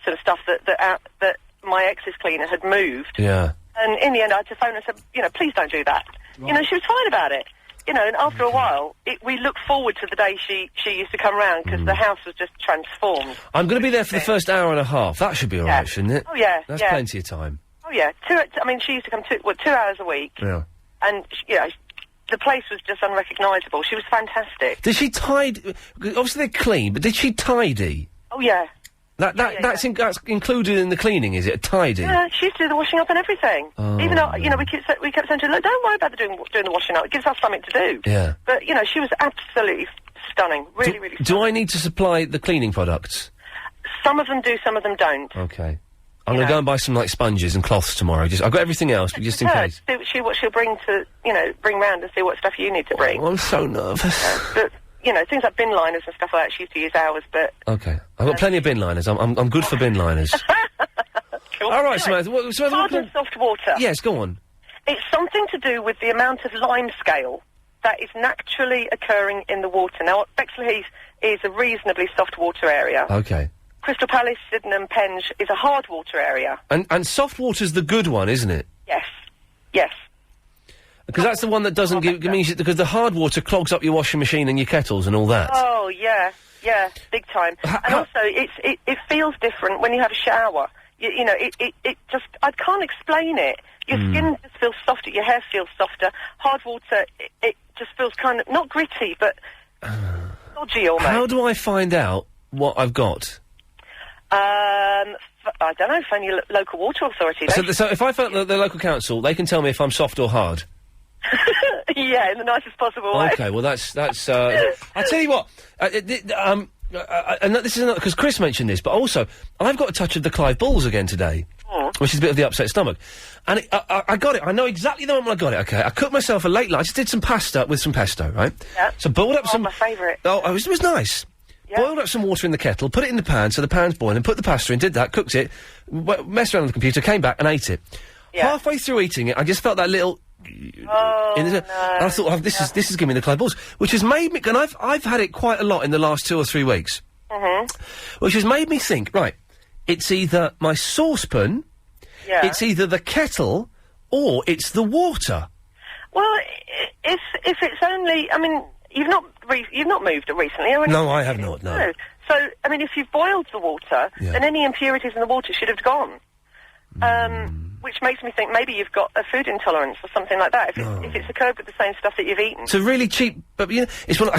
sort of stuff that my ex's cleaner had moved. Yeah. And in the end I had to phone her and said, you know, please don't do that. Right. You know, she was fine about it. You know, and after a while, we looked forward to the day she used to come round, because the house was just transformed. I'm going to be there for the first hour and a half. That should be all right, shouldn't it? Oh, yeah. That's plenty of time. Oh, yeah. She used to come 2 hours a week. Yeah. And, you know, the place was just unrecognisable. She was fantastic. Did she tidy... Obviously they're clean, but did she tidy? Oh, yeah. That's included in the cleaning, is it? Tidy? Yeah, she used to do the washing up and everything. Oh, even though, you know, we kept saying to her, look, don't worry about doing the washing up. It gives us something to do. Yeah. But, you know, she was absolutely stunning. Really stunning. Do I need to supply the cleaning products? Some of them do, some of them don't. Okay. I'm going to go and buy some, like, sponges and cloths tomorrow. I've got everything else, but just in case. See what she'll bring round and see what stuff you need to bring. Oh, I'm so nervous. But you know, things like bin liners and stuff like that, she used to use ours, but... Okay. I've got plenty of bin liners. I'm good for bin liners. Cool. All right, Anyway, Samantha. hard and soft water. Yes, go on. It's something to do with the amount of lime scale that is naturally occurring in the water. Now, Bexley Heath is a reasonably soft water area. Okay. Crystal Palace, Sydenham, Penge is a hard water area. And soft water's the good one, isn't it? Yes. Yes. Because that's the one that doesn't give me shit, because the hard water clogs up your washing machine and your kettles and all that. Oh, yeah, big time. And also, it feels different when you have a shower. You know, it just, I can't explain it. Your skin just feels softer, your hair feels softer. Hard water, it just feels kind of, not gritty, but dodgy almost. How do I find out what I've got? I don't know, phone your local water authority. So if I phone the local council, they can tell me if I'm soft or hard? Yeah, in the nicest possible way. Okay, well that's I tell you what, and this is not because Chris mentioned this, but also I've got a touch of the Clive Balls again today, which is a bit of the upset stomach, and I got it. I know exactly the moment I got it. Okay, I cooked myself a late lunch. I just did some pasta with some pesto, right? Yeah. So boiled up some. My favourite. Oh, it was nice. Yeah. Boiled up some water in the kettle, put it in the pan, so the pan's boiling, put the pasta in, did that, cooked it, messed around on the computer, came back and ate it. Yeah. Halfway through eating it, I just felt that little. Oh, and I thought, this is giving me the Clive Balls, which has made me, and I've had it quite a lot in the last 2 or 3 weeks, which has made me think, right, it's either my saucepan, it's either the kettle, or it's the water. Well, if it's only, I mean, you've not moved recently, or No, I have not, no. So, I mean, if you've boiled the water, then any impurities in the water should have gone. Which makes me think maybe you've got a food intolerance or something like that. If it's occurred with the same stuff that you've eaten. It's a really cheap, but you know, it's one.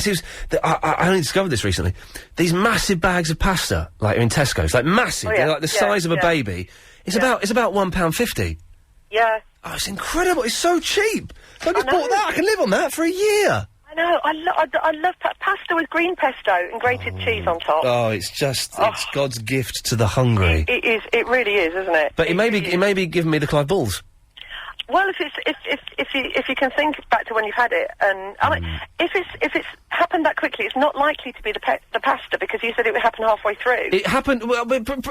I only discovered this recently. These massive bags of pasta, like in Tesco's, like massive, they're like the size of a baby. It's about £1.50. Yeah. Oh, it's incredible! It's so cheap. So I just bought that. I can live on that for a year. I know. I love pasta with green pesto and grated cheese on top. Oh, it's God's gift to the hungry. It is. It really is, isn't it? But it may be giving me the Clive Balls. Well, if you can think back to when you've had it, and I mean, if it's happened that quickly, it's not likely to be the pasta, because you said it would happen halfway through. It happened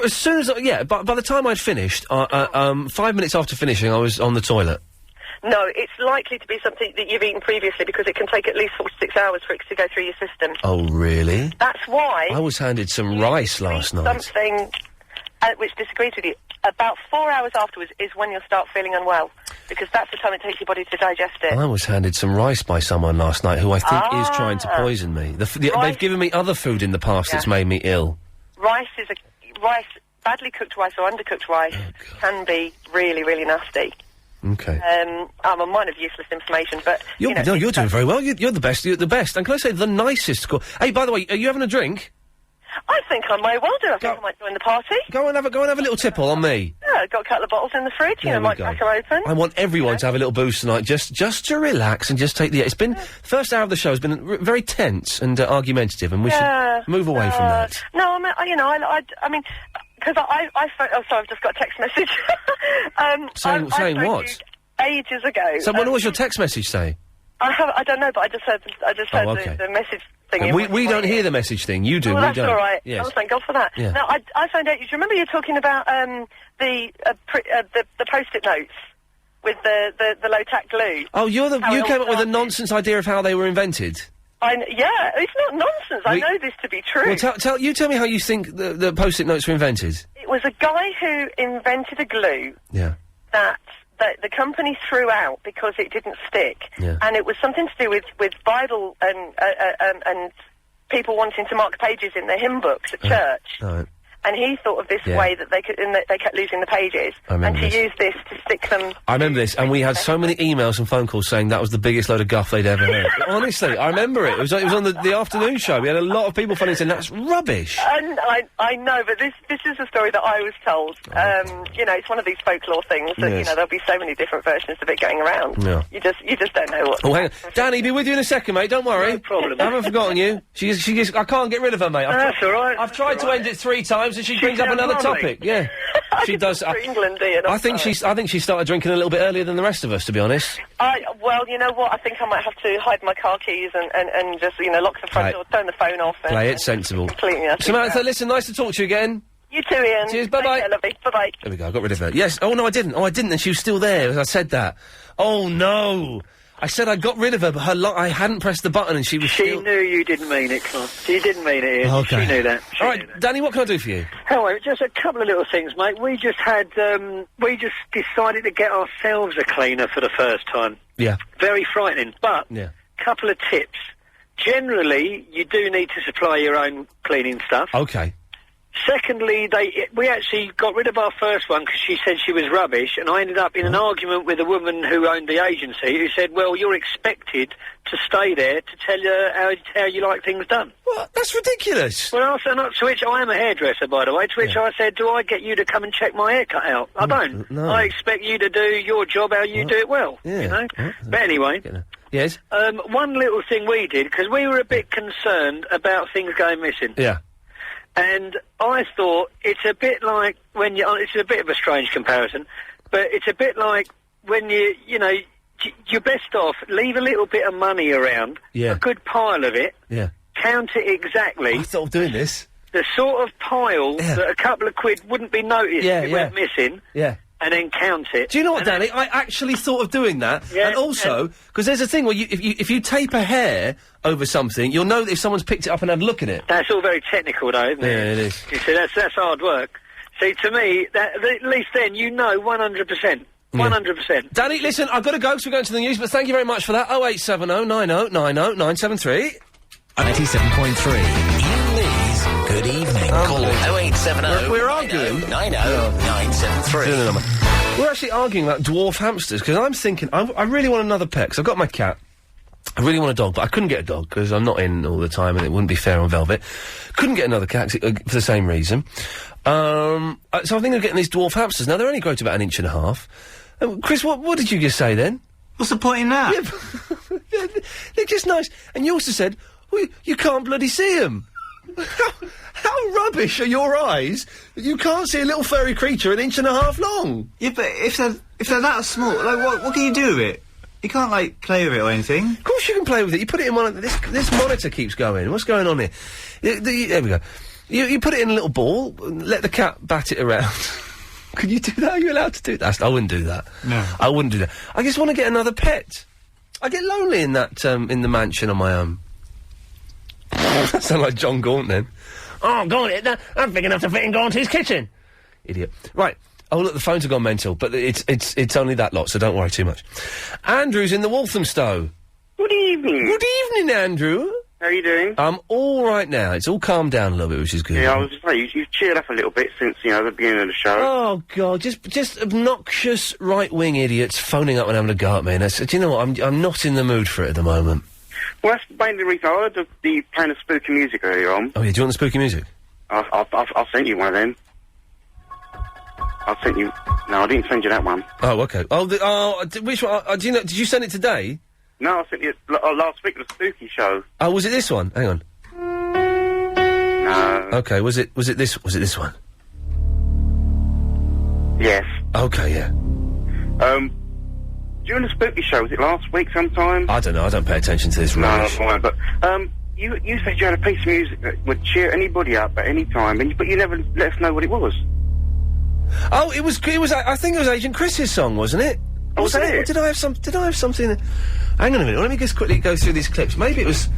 as soon as by the time I'd finished, 5 minutes after finishing, I was on the toilet. No, it's likely to be something that you've eaten previously, because it can take at least 4 to 6 hours for it to go through your system. Oh, really? That's why... I was handed some rice last night. Something which disagrees with you. About 4 hours afterwards is when you'll start feeling unwell, because that's the time it takes your body to digest it. I was handed some rice by someone last night who I think is trying to poison me. They've given me other food in the past that's made me ill. Rice, badly cooked rice or undercooked rice can be really, really nasty. Okay. I'm a mine of useless information, but you're doing very well. You're the best. You're the best. And can I say the nicest? Hey, by the way, are you having a drink? I think I may well do. I think I might join the party. Go and have a little tipple on me. Yeah, I've got a couple of bottles in the fridge. Might crack her open. I want everyone to have a little boost tonight, just to relax and just take the. It's been first hour of the show has been very tense and argumentative, and we should move away from that. No, I mean. Because I've just got a text message. Saying what? Ages ago. So what was your text message say? I don't know, but I just heard the message thing. We don't hear the message thing. You do. Well, we that's don't. all right. Yes. Oh, thank God for that. Yeah. Now, I found out. Do you remember you were talking about the post-it notes with the low tack glue? Oh, you came up with a nonsense idea of how they were invented. Yeah, it's not nonsense. I know this to be true. Well, tell me how you think the post-it notes were invented. It was a guy who invented a glue. Yeah. That the company threw out because it didn't stick, and it was something to do with Bible and people wanting to mark pages in their hymn books at church. Right. And he thought of this way that they kept losing the pages, and to use this to stick them. I remember this, and we had so many emails and phone calls saying that was the biggest load of guff they'd ever heard. Honestly, I remember it. It was on the afternoon show. We had a lot of people phoning saying that's rubbish. And I know, but this is a story that I was told. It's one of these folklore things that there'll be so many different versions of it going around. Yeah. You just don't know what. Oh, hang on, Danny, be with you in a second, mate. Don't worry. No problem. I haven't forgotten you. I can't get rid of her, mate. That's all right. I've tried to end it 3 times. knows and she brings up another topic. Yeah, she does. For England, Ian. I think she started drinking a little bit earlier than the rest of us, to be honest. Well, you know what? I think I might have to hide my car keys and just, lock the front door, turn the phone off. Play it sensible. Completely. Samantha, listen, nice to talk to you again. You too, Ian. Cheers, bye-bye. Lovely. Bye-bye. There we go, I got rid of her. Yes, oh no, I didn't, and she was still there as I said that. Oh no! I said I got rid of her, but I hadn't pressed the button and she was She knew you didn't mean it, Clive. She didn't mean it, Ian. Okay. She knew that. All right, Danny, what can I do for you? Hello, just a couple of little things, mate. We just decided to get ourselves a cleaner for the first time. Yeah. Very frightening, but couple of tips. Generally, you do need to supply your own cleaning stuff. Okay. Secondly, we actually got rid of our first one because she said she was rubbish, and I ended up in an argument with a woman who owned the agency who said, well, you're expected to stay there to tell you how you like things done. What? That's ridiculous. Well, to which I am a hairdresser, by the way, to which I said, do I get you to come and check my haircut out? I don't. No. I expect you to do your job how you do it well, Yeah. you know? But anyway... Yes? One little thing we did, because we were a bit concerned about things going missing. Yeah. And I thought it's a bit like when it's a bit of a strange comparison, but it's a bit like when you're best off, leave a little bit of money around, a good pile of it, count it exactly. I thought of doing this. The sort of pile that a couple of quid wouldn't be noticed if it went missing. Yeah. And then count it. Do you know what, Danny? I actually thought of doing that. Yeah, and also, because there's a thing where if you tape a hair over something, you'll know that if someone's picked it up and had a look at it. That's all very technical, though, isn't it? Yeah, it is. You see, that's hard work. See, to me, at least then you know 100%. 100%. Danny, listen, I've got to go because we're going to the news, but thank you very much for that. 0870 90 90 973. 97.3. Iain Lee's Good Evening. Call 0870 We're arguing. 90 973. We're actually arguing about dwarf hamsters, because I'm thinking, I really want another pet, because I've got my cat. I really want a dog, but I couldn't get a dog, because I'm not in all the time, and it wouldn't be fair on Velvet. Couldn't get another cat, for the same reason. So I'm thinking of getting these dwarf hamsters. Now, they only grow to about 1.5 inches. Chris, what did you just say then? What's the point in that? Yeah, they're just nice. And you also said, well, you can't bloody see them. How rubbish are your eyes that you can't see a little furry creature 1.5 inches long? Yeah, but if they're that small, like, what can you do with it? You can't, like, play with it or anything. Of course you can play with it. You put it in one of... This monitor keeps going. What's going on here? There we go. You put it in a little ball, and let the cat bat it around. Can you do that? Are you allowed to do that? I wouldn't do that. No. I wouldn't do that. I just want to get another pet. I get lonely in that, in the mansion on my own. That sound like John Gaunt then. Oh, go on, I'm big enough to fit in Gaunty's kitchen. Idiot. Right. Oh, look, the phones have gone mental, but it's only that lot, so don't worry too much. Andrew's in the Walthamstow. Good evening. Good evening, Andrew. How are you doing? I'm all right now. It's all calmed down a little bit, which is good. Yeah, I was just saying, you've cheered up a little bit since, the beginning of the show. Oh, God, just obnoxious right-wing idiots phoning up and having a go at me. And do you know what? I'm not in the mood for it at the moment. Well, that's mainly the reason I heard the playing of spooky music earlier on. Oh, yeah, do you want the spooky music? I'll send you one of them. I sent you... No, I didn't send you that one. Oh, okay. Which one? Do you know... Did you send it today? No, I sent you last week, the spooky show. Oh, was it this one? Hang on. No. Okay, was it this one? Yes. Okay, yeah. During the spooky show, was it last week sometime? I don't know, I don't pay attention to this rubbish. No, fine, but, you said you had a piece of music that would cheer anybody up at any time, but you never let us know what it was. Oh, it was, I think it was Agent Chris's song, wasn't it? Oh, was it? Or did I have something... Hang on a minute, let me just quickly go through these clips. Maybe it was...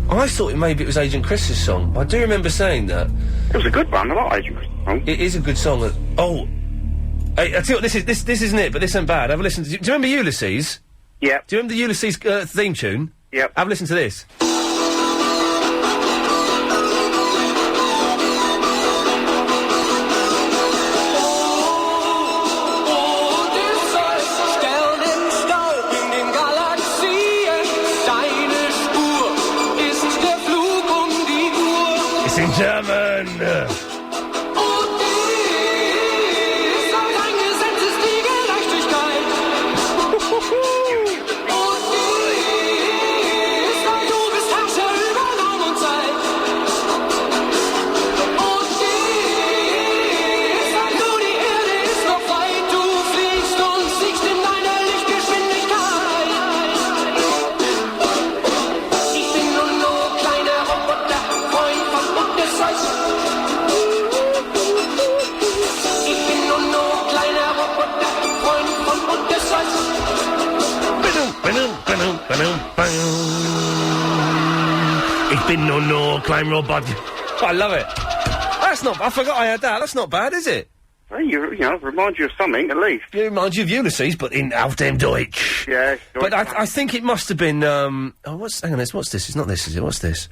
I thought maybe it was Agent Chris's song. I do remember saying that. It was a good one, I like Agent Chris's song. It is a good song. Oh... Hey, I tell you what, this isn't it, but this ain't bad. Have a listen. Do you remember Ulysses? Yeah. Do you remember the Ulysses theme tune? Yep. Have a listen to this. It's in German. Ich bin no klein Robot. I love it. That's not... I forgot I had that. That's not bad, is it? Well, you know, remind you of something, at least. It reminds you of Ulysses, but in auf dem Deutsch. Yeah. But I think it must have been, hang on, what's this? It's not this, is it? What's this?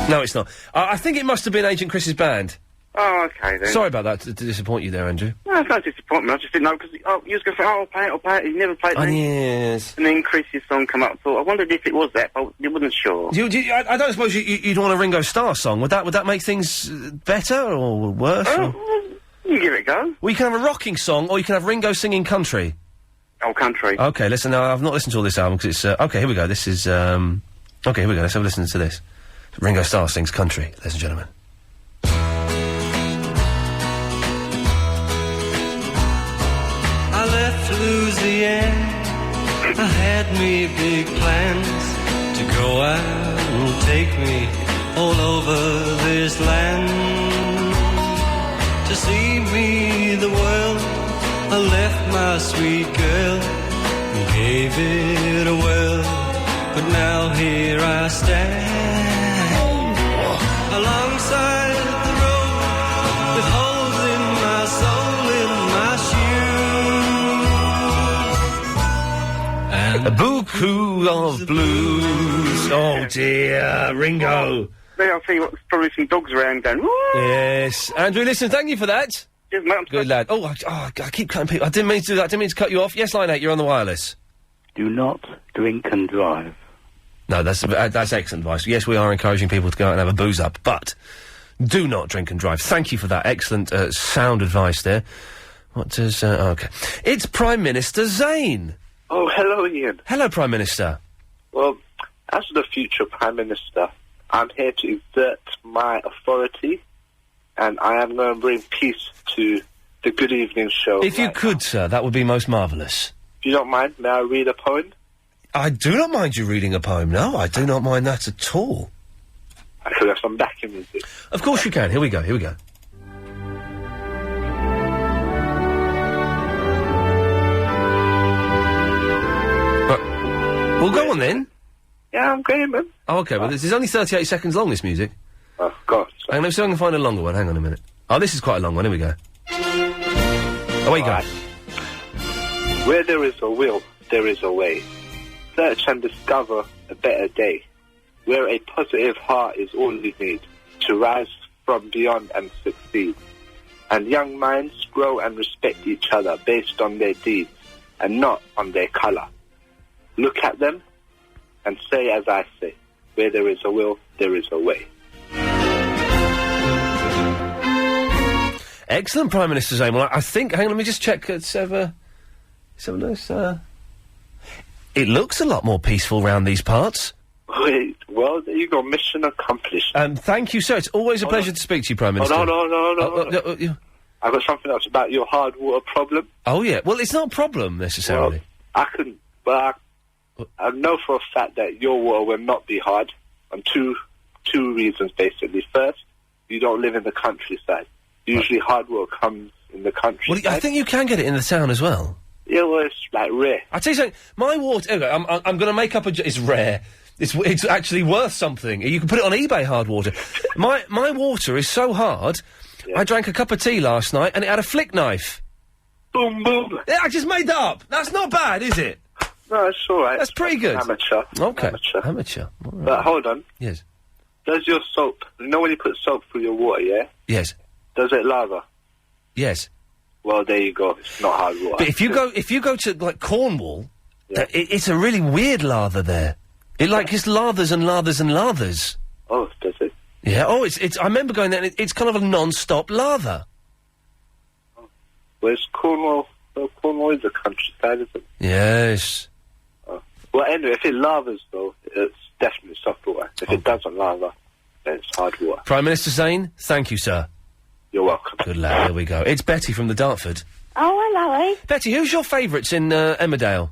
No, it's not. I think it must have been Agent Chris's band. Oh, okay, then. Sorry about that, to disappoint you there, Andrew. No, it's no disappointment. I just didn't know, because, you was going to say, I'll play it. You never played it. Yes. And then Chris's song come up, I thought, I wondered if it was that, but I wasn't sure. I don't suppose you'd want a Ringo Starr song. Would that make things better or worse? You can give it a go. Well, you can have a rocking song, or you can have Ringo singing country. Oh, country. Okay, listen, now, I've not listened to all this album, because it's, okay, here we go, this is, okay, here we go, let's have a listen to this. Ringo Starr sings country, ladies and gentlemen. I left Louisiana, I had me big plans to go out and take me all over this land. To see me the world, I left my sweet girl and gave it a whirl. But now here I stand, alongside the road, with holes in my soul, in my shoes. A buku of blues. Oh dear, Ringo. I'll see what's probably some dogs around going, woo! Yes. Andrew, listen, thank you for that. Cheers, mate. Good lad. Oh, I keep cutting people. I didn't mean to do that. I didn't mean to cut you off. Yes, line 8, you're on the wireless. Do not drink and drive. No, that's excellent advice. Yes, we are encouraging people to go out and have a booze up, but do not drink and drive. Thank you for that excellent, sound advice there. What does, okay. It's Prime Minister Zayn. Oh, hello, Ian. Hello, Prime Minister. Well, as the future Prime Minister, I'm here to exert my authority, and I am going to bring peace to the Good Evening show. If you could, sir, that would be most marvellous. If you don't mind, may I read a poem? I do not mind you reading a poem, no, I do not mind that at all. I could have some backing music. Of course you can, here we go. Well, go on then. Yeah, I'm going, man. Oh, okay, well, this is only 38 seconds long, this music. Oh, God. Hang on, let's see if I can find a longer one. Hang on a minute. Oh, this is quite a long one. Here we go. Away you go. Where there is a will, there is a way. Search and discover a better day. Where a positive heart is all you need to rise from beyond and succeed. And young minds grow and respect each other based on their deeds and not on their colour. Look at them and say as I say, where there is a will, there is a way. Excellent, Prime Minister Zayn. Well, I think... Hang on, let me just check. Let's have a nice, It looks a lot more peaceful round these parts. Wait, well, there you go. Mission accomplished. Thank you, sir. It's always a pleasure to speak to you, Prime Minister. No. I've got something else about your hard water problem. Oh, yeah. Well, it's not a problem, necessarily. Well, I know for a fact that your water will not be hard on two reasons, basically. First, you don't live in the countryside. Usually hard water comes in the countryside. Well, I think you can get it in the town as well. Yeah, well, it's, like, rare. I'll tell you something. My water... Okay, I'm going to make up a... It's rare. It's actually worth something. You can put it on eBay, hard water. My water is so hard, I drank a cup of tea last night and it had a flick knife. Boom, boom. Yeah, I just made that up. That's not bad, is it? No, it's all right. That's pretty good. Amateur. Okay. Amateur. All right. But hold on. Yes. Does your soap... You know when you put soap through your water, yeah? Yes. Does it lather? Yes. Well, there you go. It's not hard water. But if you go to, like, Cornwall, it's a really weird lather there. It, like, just lathers and lathers and lathers. Oh, does it? Yeah, it's I remember going there and it's kind of a non-stop lather. Where's Cornwall? Well, Cornwall is a countryside, isn't it? Yes. Well, anyway, if it lathers, though, it's definitely soft water. If it doesn't lather, then it's hard water. Prime Minister Zayn, thank you, sir. You're welcome. Good lad, here we go. It's Betty from the Dartford. Oh, hello. Betty, who's your favourites in Emmerdale?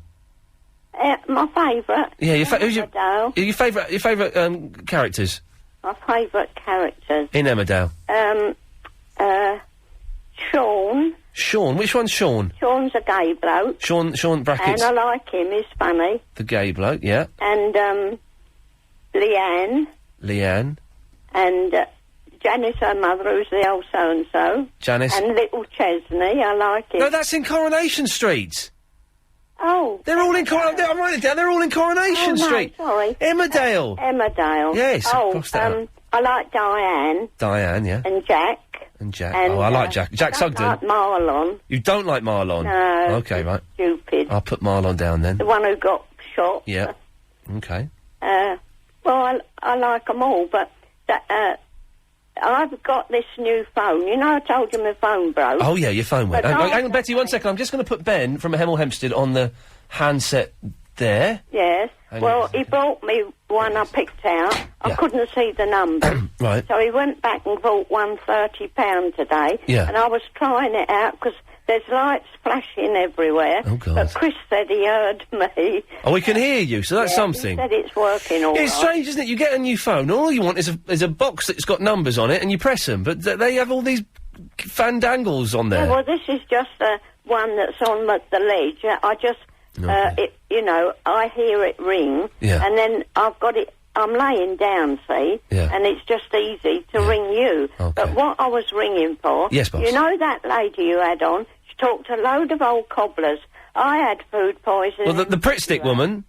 My favourite. Yeah, who's your Emmerdale. your favourite characters My favourite characters. in Emmerdale? Sean. Sean, which one's Sean? Sean's a gay bloke. Sean brackets. And I like him, he's funny. The gay bloke, yeah. And, Leanne. Leanne. And Janice, her mother, who's the old so-and-so. Janice. And little Chesney, I like it. No, that's in Coronation Street. Oh. They're all in Coronation... I'm writing it down. They're all in Coronation Street. Sorry. Emmerdale. Emmerdale. Yes, Oh, cross that out. I like Diane. Diane, yeah. And Jack. And Jack. And, oh, I like Jack. Jack don't Sugden. like Marlon. You don't like Marlon? No. Okay, right. Stupid. I'll put Marlon down then. The one who got shot. Yeah. Okay. Well, I like them all, but I've got this new phone. You know, I told you my phone broke. Oh, yeah, your phone went. But Hang on, Betty, 1 second. I'm just going to put Ben from Hemel Hempstead on the handset there. Yes. Hang Well, on. he brought me one I picked out. I couldn't see the number. Right. So he went back and bought one £30 today. Yeah. And I was trying it out because there's lights flashing everywhere. Oh, God. But Chris said he heard me. Oh, we can hear you, so that's Yeah, something. He said it's working all right. It's strange, isn't it? You get a new phone, all you want is a box that's got numbers on it, and you press them, but they have all these fandangles on there. Yeah, well, this is just one that's on the ledge. I just, I hear it ring, Yeah. and then I've got it. I'm laying down, see, and it's just easy to ring you. Okay. But what I was ringing for, Yes, boss. you know that lady you had on? She talked to a load of old cobblers. I had food poisoning. Well, the Pritt Stick woman.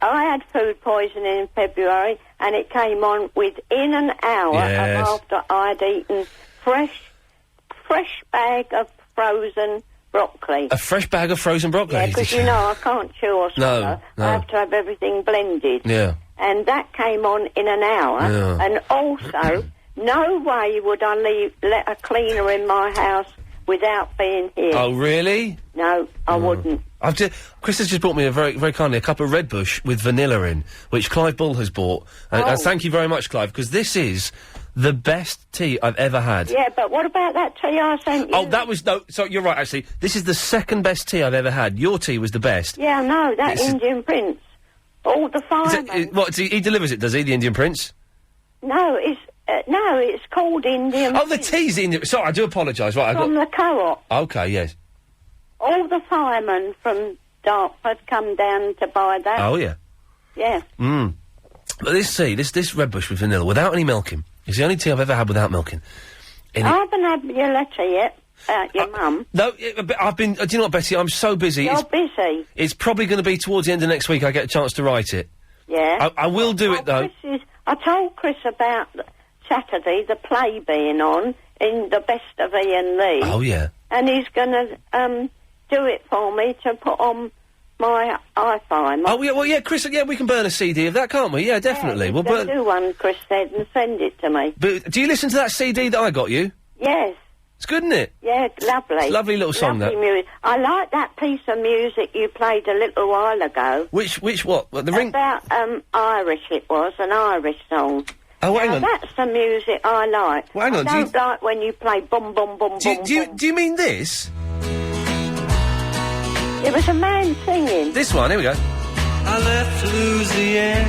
I had food poisoning in February, and it came on within an hour Yes. after I'd eaten fresh bag of frozen broccoli. A fresh bag of frozen broccoli. Yeah, because you know I can't chew or swallow. No. I have to have everything blended. Yeah. And that came on in an hour. Yeah. And also, no way would I let a cleaner in my house without being here. Oh, really? No, I wouldn't. Chris has just brought me very kindly a cup of Red Bush with vanilla in, which Clive Bull has bought. And thank you very much, Clive, because this is the best tea I've ever had. Yeah, but what about that tea I sent you? Oh, that was... No, so you're right, actually. This is the second best tea I've ever had. Your tea was the best. Yeah, no, that Indian Prince. All the firemen. What, he delivers it, does he, the Indian Prince? No, it's called Indian Oh, the tea's Indian... Sorry, I do apologise. Right, from the co-op. Okay, yes. All the firemen from Dartford come down to buy that. Oh, yeah. Yeah. But this tea, this Red Bush with vanilla, without any milking, is the only tea I've ever had without milking. I haven't had your letter yet, your mum. No, I've been... do you know what, Betty? I'm so busy. You're busy. It's probably going to be towards the end of next week I get a chance to write it. Yeah. I will do it, though. I told Chris about Saturday, the play being on, in the Best of Iain Lee. Oh, yeah. And he's going to do it for me to put on my iPhone. Oh, yeah, well, yeah, Chris, yeah, we can burn a CD of that, can't we? Yeah, definitely. Yeah, we'll burn... do one, Chris said, and send it to me. But do you listen to that CD that I got you? Yes. It's good, isn't it? Yeah, lovely. It's a lovely little song, lovely that. music. I like that piece of music you played a little while ago. Which what? The ring... About, Irish it was, an Irish song. Oh, hang on. That's the music I like. Well, hang on, I don't like when you play boom, boom, boom, boom, boom. Do you mean this? It was a man singing. This one, here we go. I left Louisiana.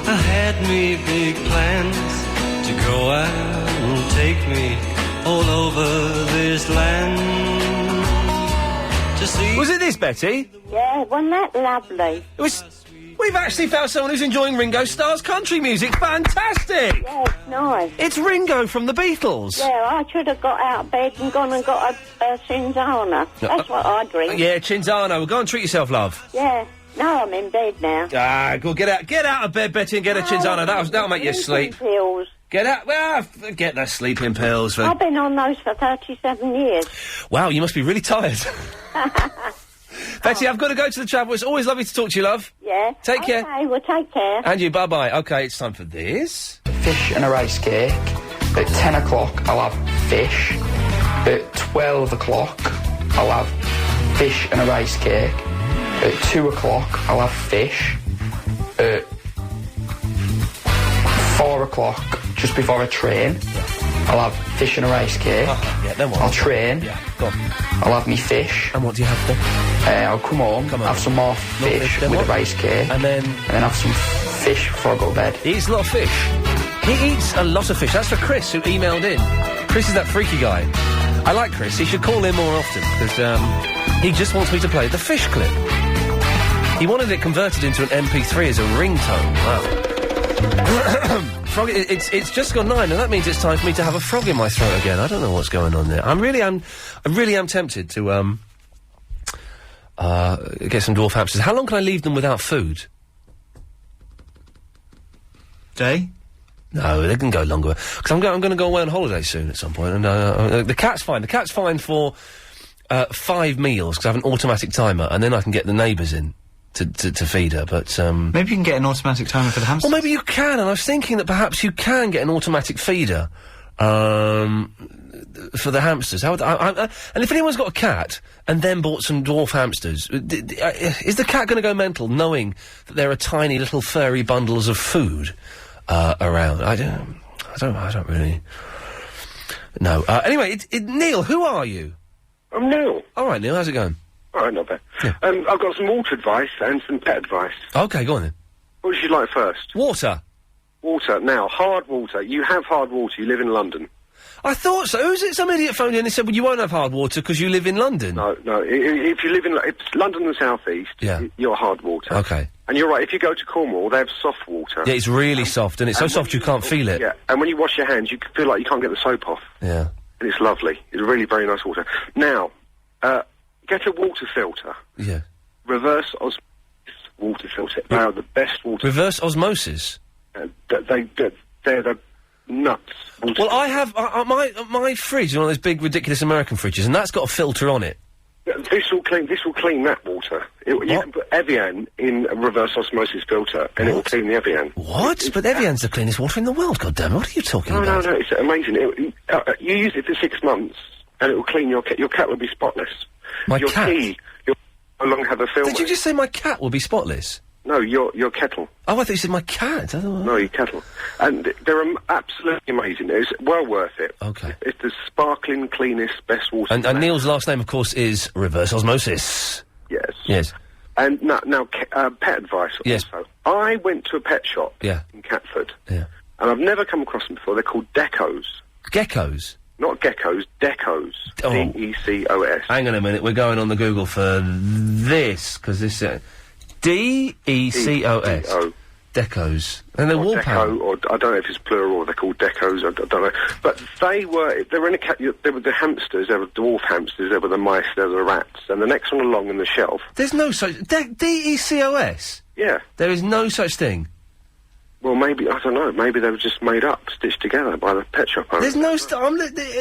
I had me big plans to go out and take me all over this land to see. Was it this, Betty? Yeah, wasn't that lovely? It was... We've actually found someone who's enjoying Ringo Starr's country music. Fantastic! Yeah, it's nice. It's Ringo from the Beatles. Yeah, I should have got out of bed and gone and got a Cinzana. That's what I drink. Yeah, Cinzano. Well, go and treat yourself, love. Yeah. No, I'm in bed now. Go get out of bed, Betty, and get a Cinzano. That'll make you sleep. Pills. Get out. Well, get the sleeping pills. I've been on those for 37 years. Wow, you must be really tired. Betty, I've got to go to the chapel. It's always lovely to talk to you, love. Yeah. Take care. Okay, well, take care. And you, bye-bye. Okay, it's time for this. Fish and a rice cake. At 10 o'clock, I'll have fish. At 12 o'clock, I'll have fish and a rice cake. At 2 o'clock, I'll have fish. At 4 o'clock, just before I train, I'll have fish and a rice cake. Yeah, then what? I'll train. Yeah, go on. I'll have me fish. And what do you have then? I'll come home, have some more fish with a rice cake. And then have some fish before I go to bed. He eats a lot of fish. He eats a lot of fish. That's for Chris, who emailed in. Chris is that freaky guy. I like Chris. He should call in more often, because he just wants me to play the fish clip. He wanted it converted into an MP3 as a ringtone. Wow. Frog, it's just gone 9, and that means it's time for me to have a frog in my throat again. I don't know what's going on there. I really am tempted to, get some dwarf hamsters. How long can I leave them without food? Day? No, they can go longer. Because I'm going to go away on holiday soon at some point, and the cat's fine. The cat's fine for 5 meals, because I have an automatic timer, and then I can get the neighbours in to feed her, but, Maybe you can get an automatic timer for the hamsters. Well, maybe you can, and I was thinking that perhaps you can get an automatic feeder, for the hamsters. How would and if anyone's got a cat, and then bought some dwarf hamsters, is the cat gonna go mental, knowing that there are tiny little furry bundles of food, around? I don't really... No. Anyway, Neil, who are you? I'm Neil. Alright, Neil, how's it going? Alright, not bad. Yeah. I've got some water advice and some pet advice. Okay, go on then. What would you like first? Water. Water. Now, hard water. You have hard water. You live in London. I thought so. Who's it? Some idiot phoned in and said, well, you won't have hard water because you live in London. No. If you live in... It's London and South East, you're hard water. Okay. And you're right, if you go to Cornwall, they have soft water. Yeah, it's really soft, and it's so soft you can't feel it. Yeah, and when you wash your hands, you feel like you can't get the soap off. Yeah. And it's lovely. It's really very nice water. Now, get a water filter. Yeah. Reverse osmosis water filter. They are the best water... Reverse osmosis? They're the nuts. Well, I have... my fridge is one of those big, ridiculous American fridges, and that's got a filter on it. This will clean that water. You can put Evian in a reverse osmosis filter, and it will clean the Evian. What? But Evian's the cleanest water in the world, goddammit. What are you talking about? No, it's amazing. You use it for 6 months, and it will clean your cat. Your cat will be spotless. My your cat? tea, you'll no longer have a film. Did you just say my cat will be spotless? No, your kettle. Oh, I thought you said my cat. No, your kettle. And they're absolutely amazing. It's well worth it. Okay. It's the sparkling, cleanest, best water. And Neil's last name, of course, is Reverse Osmosis. Yes. Yes. And now pet advice Yes. also. I went to a pet shop Yeah. in Catford. Yeah. And I've never come across them before. They're called Decos. Geckos? Not geckos, Decos. Oh. D-E-C-O-S. Hang on a minute, we're going on the Google for this, because this... D-E-C-O-S. D-E-C-O. Decos. And they're wallpaper. Deco, or I don't know if it's plural or they're called Decos, I don't know. But they were in a they were the hamsters, they were dwarf hamsters, they were the mice, they were the rats, and the next one along in the shelf. There's no such... D-E-C-O-S? Yeah. There is no such thing? Well, maybe, I don't know, maybe they were just made up, stitched together by the pet shop owner. There's no...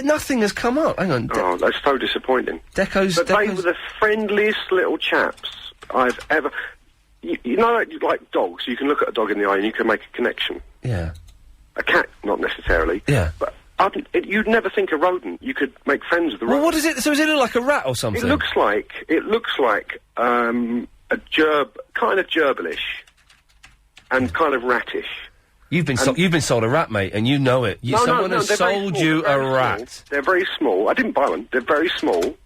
nothing has come up. Hang on. Oh, that's so disappointing. Decos... But they were the friendliest little chaps I've ever... You know, like dogs, you can look at a dog in the eye and you can make a connection. Yeah. A cat, not necessarily. Yeah. But you'd never think a rodent. You could make friends with a rodent. Well, what is it? So is it look like a rat or something? It looks like a kind of gerbilish and kind of rattish. You've been sold a rat, mate, and you know it. Someone has sold you a rat. They're very small. I didn't buy one. They're very small.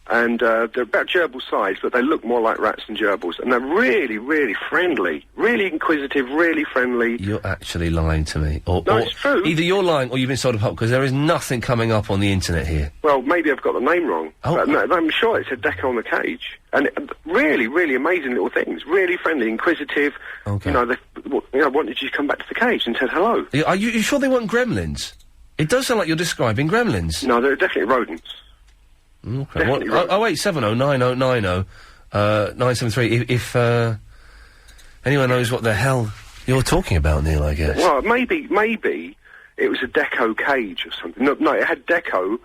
And they're about gerbil size, but they look more like rats than gerbils. And they're really, really friendly. Really inquisitive, really friendly. You're actually lying to me. No, it's true. Either you're lying or you've been sold a pup, because there is nothing coming up on the internet here. Well, maybe I've got the name wrong. Oh. But no, I'm sure it said Deco on the cage. And really, really amazing little things. Really friendly, inquisitive. Okay. They wanted you to come back to the cage and said hello. Are you sure they weren't gremlins? It does sound like you're describing gremlins. No, they're definitely rodents. Okay. 08709090973. If anyone knows what the hell you're talking about, Neil, I guess. Well, maybe it was a Deco cage or something. No, it had Deco,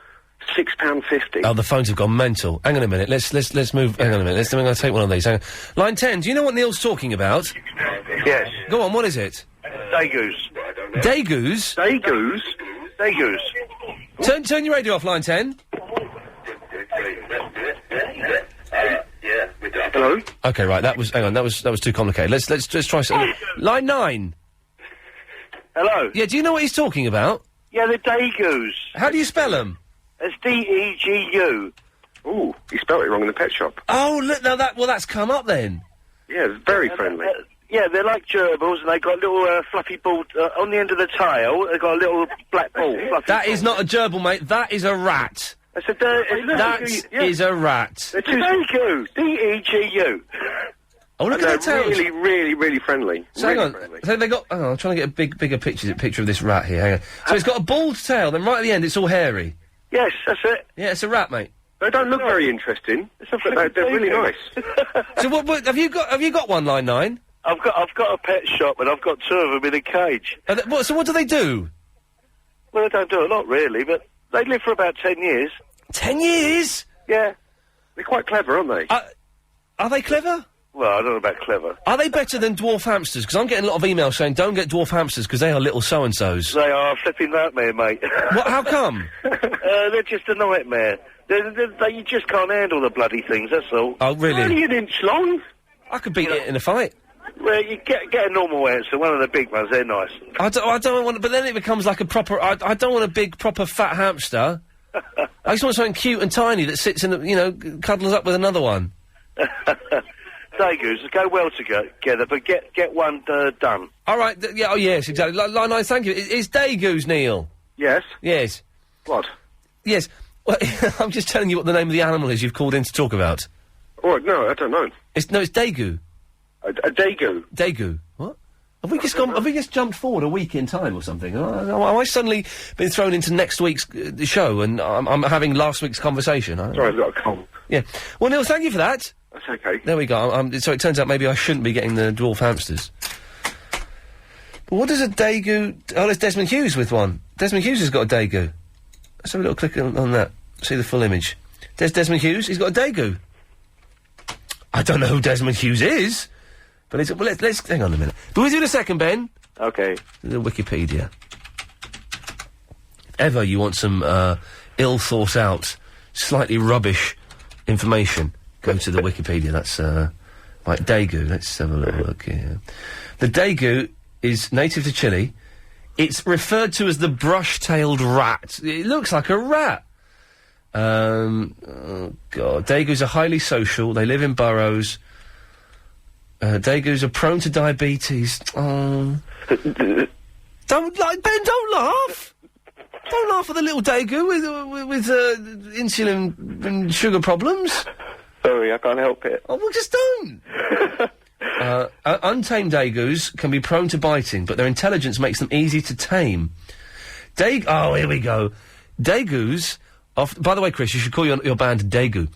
£6.50. Oh, the phones have gone mental. Hang on a minute. Let's move. Hang on a minute. I'm going to take one of these. Hang on. Line 10. Do you know what Neil's talking about? Yes. Go on. What is it? Degus. Degus? Degus. Turn your radio off, line 10. Hello? Okay, right, hang on, that was too complicated. Let's try something. Line 9. Hello? Yeah, do you know what he's talking about? Yeah, the Degus. How do you spell them? It's D-E-G-U. Ooh, he spelled it wrong in the pet shop. Oh, look, now that's come up then. Yeah, it's very friendly. Yeah, they're like gerbils, and they've got little fluffy ball on the end of the tail. They've got a little black ball. That is not a gerbil, mate. That is a rat. That's is a rat. It's a Degu. D-E-G-U. Oh, look and at they're that tail. really, really, really friendly. So really hang on. friendly. So they got. Oh, I'm trying to get a bigger picture of this rat here. Hang on. So it's got a bald tail. Then right at the end, it's all hairy. Yes, that's it. Yeah, it's a rat, mate. They don't look very interesting, but they're really nice. So what? Have you got one, Line 9? I've got a pet shop and I've got 2 of them in a cage. So what do they do? Well, they don't do a lot really, but they live for about 10 years. 10 years? Yeah. They're quite clever, aren't they? Are they clever? Well, I don't know about clever. Are they better than dwarf hamsters? Because I'm getting a lot of emails saying don't get dwarf hamsters because they are little so-and-sos. They are a flipping nightmare, mate. What? How come? They're just a nightmare. You just can't handle the bloody things, that's all. Oh, really? Only an inch long. I could beat it in a fight. Well, you get a normal answer. One of the big ones, they're nice. I don't want. But then it becomes like a proper. I don't want a big, proper fat hamster. I just want something cute and tiny that sits in, cuddles up with another one. Dagoos go well together, but get one done. All right. Oh, yes, exactly. Line 9, thank you. It's Dagoos, Neil. Yes. Yes. What? Yes. Well, I'm just telling you what the name of the animal is you've called in to talk about. Oh, no, I don't know. It's Dagu. A Dagu? Dagu. What? Have we just jumped forward a week in time or something? Have I suddenly been thrown into next week's show and I'm having last week's conversation? Sorry, I've got a cold. Yeah. Well, Neil, thank you for that. That's okay. There we go. So it turns out maybe I shouldn't be getting the dwarf hamsters. But what does a Dagu... Oh, there's Desmond Hughes with one. Desmond Hughes has got a Dagu. Let's have a little click on that. See the full image. There's Desmond Hughes. He's got a Dagu. I don't know who Desmond Hughes is, but let's hang on a minute. But we'll do in a second, Ben. Okay. The Wikipedia. If ever you want some ill thought out, slightly rubbish information, go to the Wikipedia. That's like Dagu. Let's have a little look here. The Dagu is native to Chile. It's referred to as the brush-tailed rat. It looks like a rat. Oh, God. Dagus are highly social. They live in burrows. Dagus are prone to diabetes. Oh. Ben, don't laugh! Don't laugh at the little Dagu with insulin and sugar problems. Sorry, I can't help it. Oh, well, just don't! Untamed Dagus can be prone to biting, but their intelligence makes them easy to tame. Oh, here we go. Dagus... By the way, Chris, you should call your band Dagu.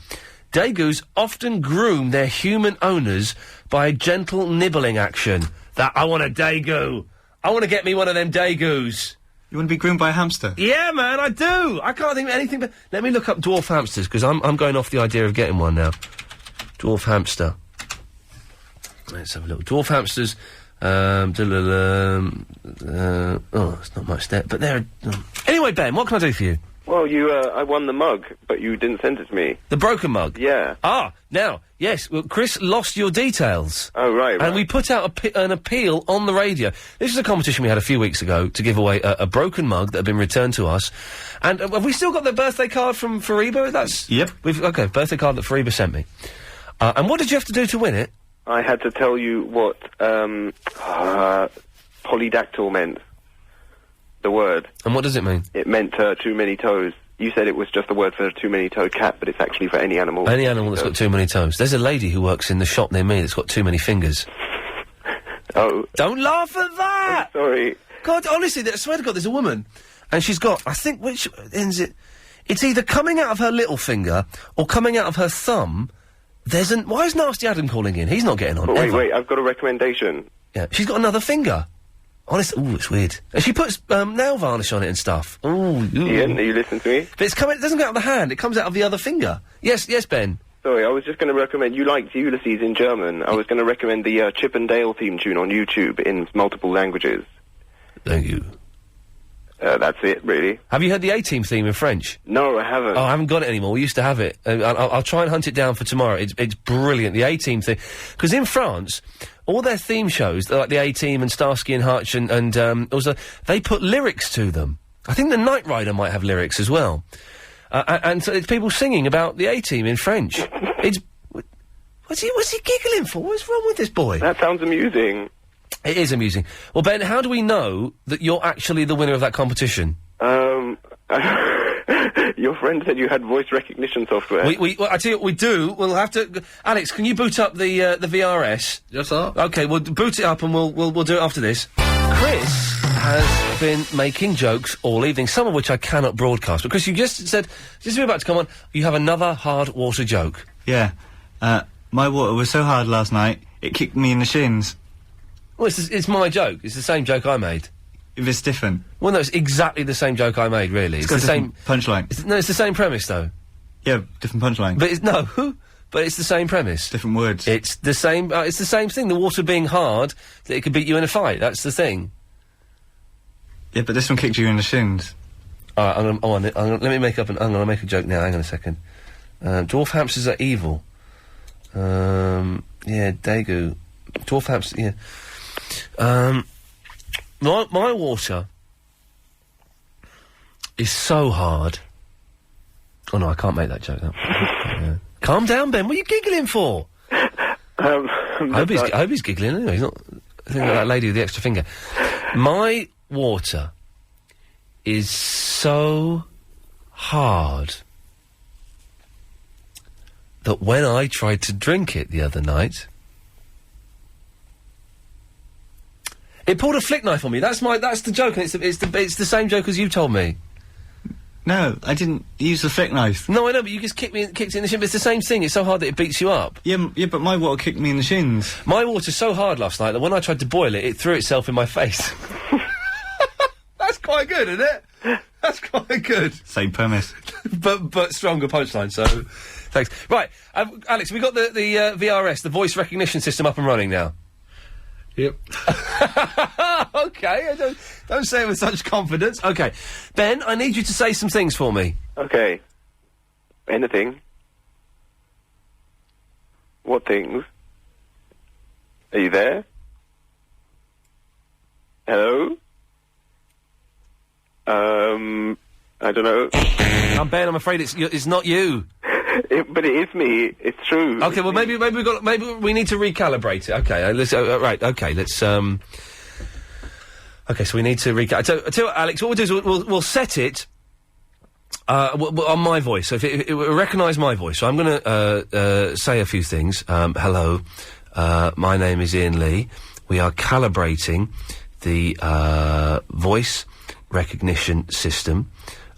Dagus often groom their human owners by a gentle nibbling action. I want a Dagu. I want to get me one of them Dagus. You want to be groomed by a hamster? Yeah, man, I do. I can't think of anything but... Let me look up dwarf hamsters, because I'm going off the idea of getting one now. Dwarf hamster. Let's have a look. Dwarf hamsters... it's not much there, but they're... Anyway, Ben, what can I do for you? Well, I won the mug, but you didn't send it to me. The broken mug? Yeah. Now, yes, well, Chris lost your details. Oh, right. And we put out an appeal on the radio. This is a competition we had a few weeks ago to give away a broken mug that had been returned to us. And have we still got the birthday card from Fariba? Yep. Okay, birthday card that Fariba sent me. And what did you have to do to win it? I had to tell you what, polydactyl meant. The word. And what does it mean? It meant too many toes. You said it was just a word for a too-many-toed cat, but it's actually for any animal. Any animal that's got too many toes. There's a lady who works in the shop near me that's got too many fingers. Oh. Don't laugh at that! I'm sorry. God, honestly, I swear to God, there's a woman, and she's got, I think, which ends it... It's either coming out of her little finger, or coming out of her thumb. Why is Nasty Adam calling in? He's not getting on, Wait, I've got a recommendation. Yeah, she's got another finger. Honestly, it's weird. She puts nail varnish on it and stuff. Iain, are you listening to me? But it doesn't come out of the hand, it comes out of the other finger. Yes, Ben. Sorry, I was just going to recommend, you liked Ulysses in German. I was going to recommend the Chip and Dale theme tune on YouTube in multiple languages. Thank you. That's it, really. Have you heard the A-Team theme in French? No, I haven't. Oh, I haven't got it anymore. We used to have it. I'll try and hunt it down for tomorrow. It's brilliant, the A-Team theme. Because in France, all their theme shows, like the A-Team and Starsky and Hutch and also, they put lyrics to them. I think the Knight Rider might have lyrics as well. And so it's people singing about the A-Team in French. What's he giggling for? What's wrong with this boy? That sounds amusing. It is amusing. Well, Ben, how do we know that you're actually the winner of that competition? Yeah, your friend said you had voice recognition software. Well, I tell you what we do. We'll have to. Alex, can you boot up the VRS? Yes, sir. Okay, we'll boot it up and we'll do it after this. Chris has been making jokes all evening, some of which I cannot broadcast. But Chris, you just said, just about to come on, you have another hard water joke. Yeah. My water was so hard last night, it kicked me in the shins. Well, it's my joke. It's the same joke I made. If it's different. Well, no, it's exactly the same joke I made, really. It's got the same punchline. No, it's the same premise, though. Yeah, different punchline. But but it's the same premise. Different words. It's the same, it's the same thing. The water being hard, that it could beat you in a fight. That's the thing. Yeah, but this one kicked you in the shins. Alright, let me make up I'm gonna make a joke now, hang on a second. Dwarf hamsters are evil. Yeah, Daegu. Dwarf hamsters, yeah. My water is so hard. Oh no, I can't make that joke. Yeah. Calm down, Ben. What are you giggling for? I hope he's giggling anyway. He's not thinking about that lady with the extra finger. My water is so hard that when I tried to drink it the other night, it pulled a flick knife on me. That's the joke, and it's the same joke as you told me. No, I didn't use the flick knife. No, I know, but you just kicked it in the shin. But it's the same thing. It's so hard that it beats you up. Yeah, but my water kicked me in the shins. My water's so hard last night that when I tried to boil it, it threw itself in my face. That's quite good, isn't it? That's quite good. Same premise. but stronger punchline, so thanks. Right, Alex, we got the VRS, the voice recognition system, up and running now. Yep. Okay, don't say it with such confidence. Okay. Ben, I need you to say some things for me. Okay. Anything? What things? Are you there? Hello? I don't know. Ben, I'm afraid it's not you. But it is me. It's true. Okay, well maybe we need to recalibrate it. Okay, let's right. Okay, let's Okay, so we need to recalibrate. Tell you what, Alex, what we'll do is we'll set it on my voice. So if it will recognise my voice, so I'm going to say a few things. Hello, my name is Iain Lee. We are calibrating the voice recognition system.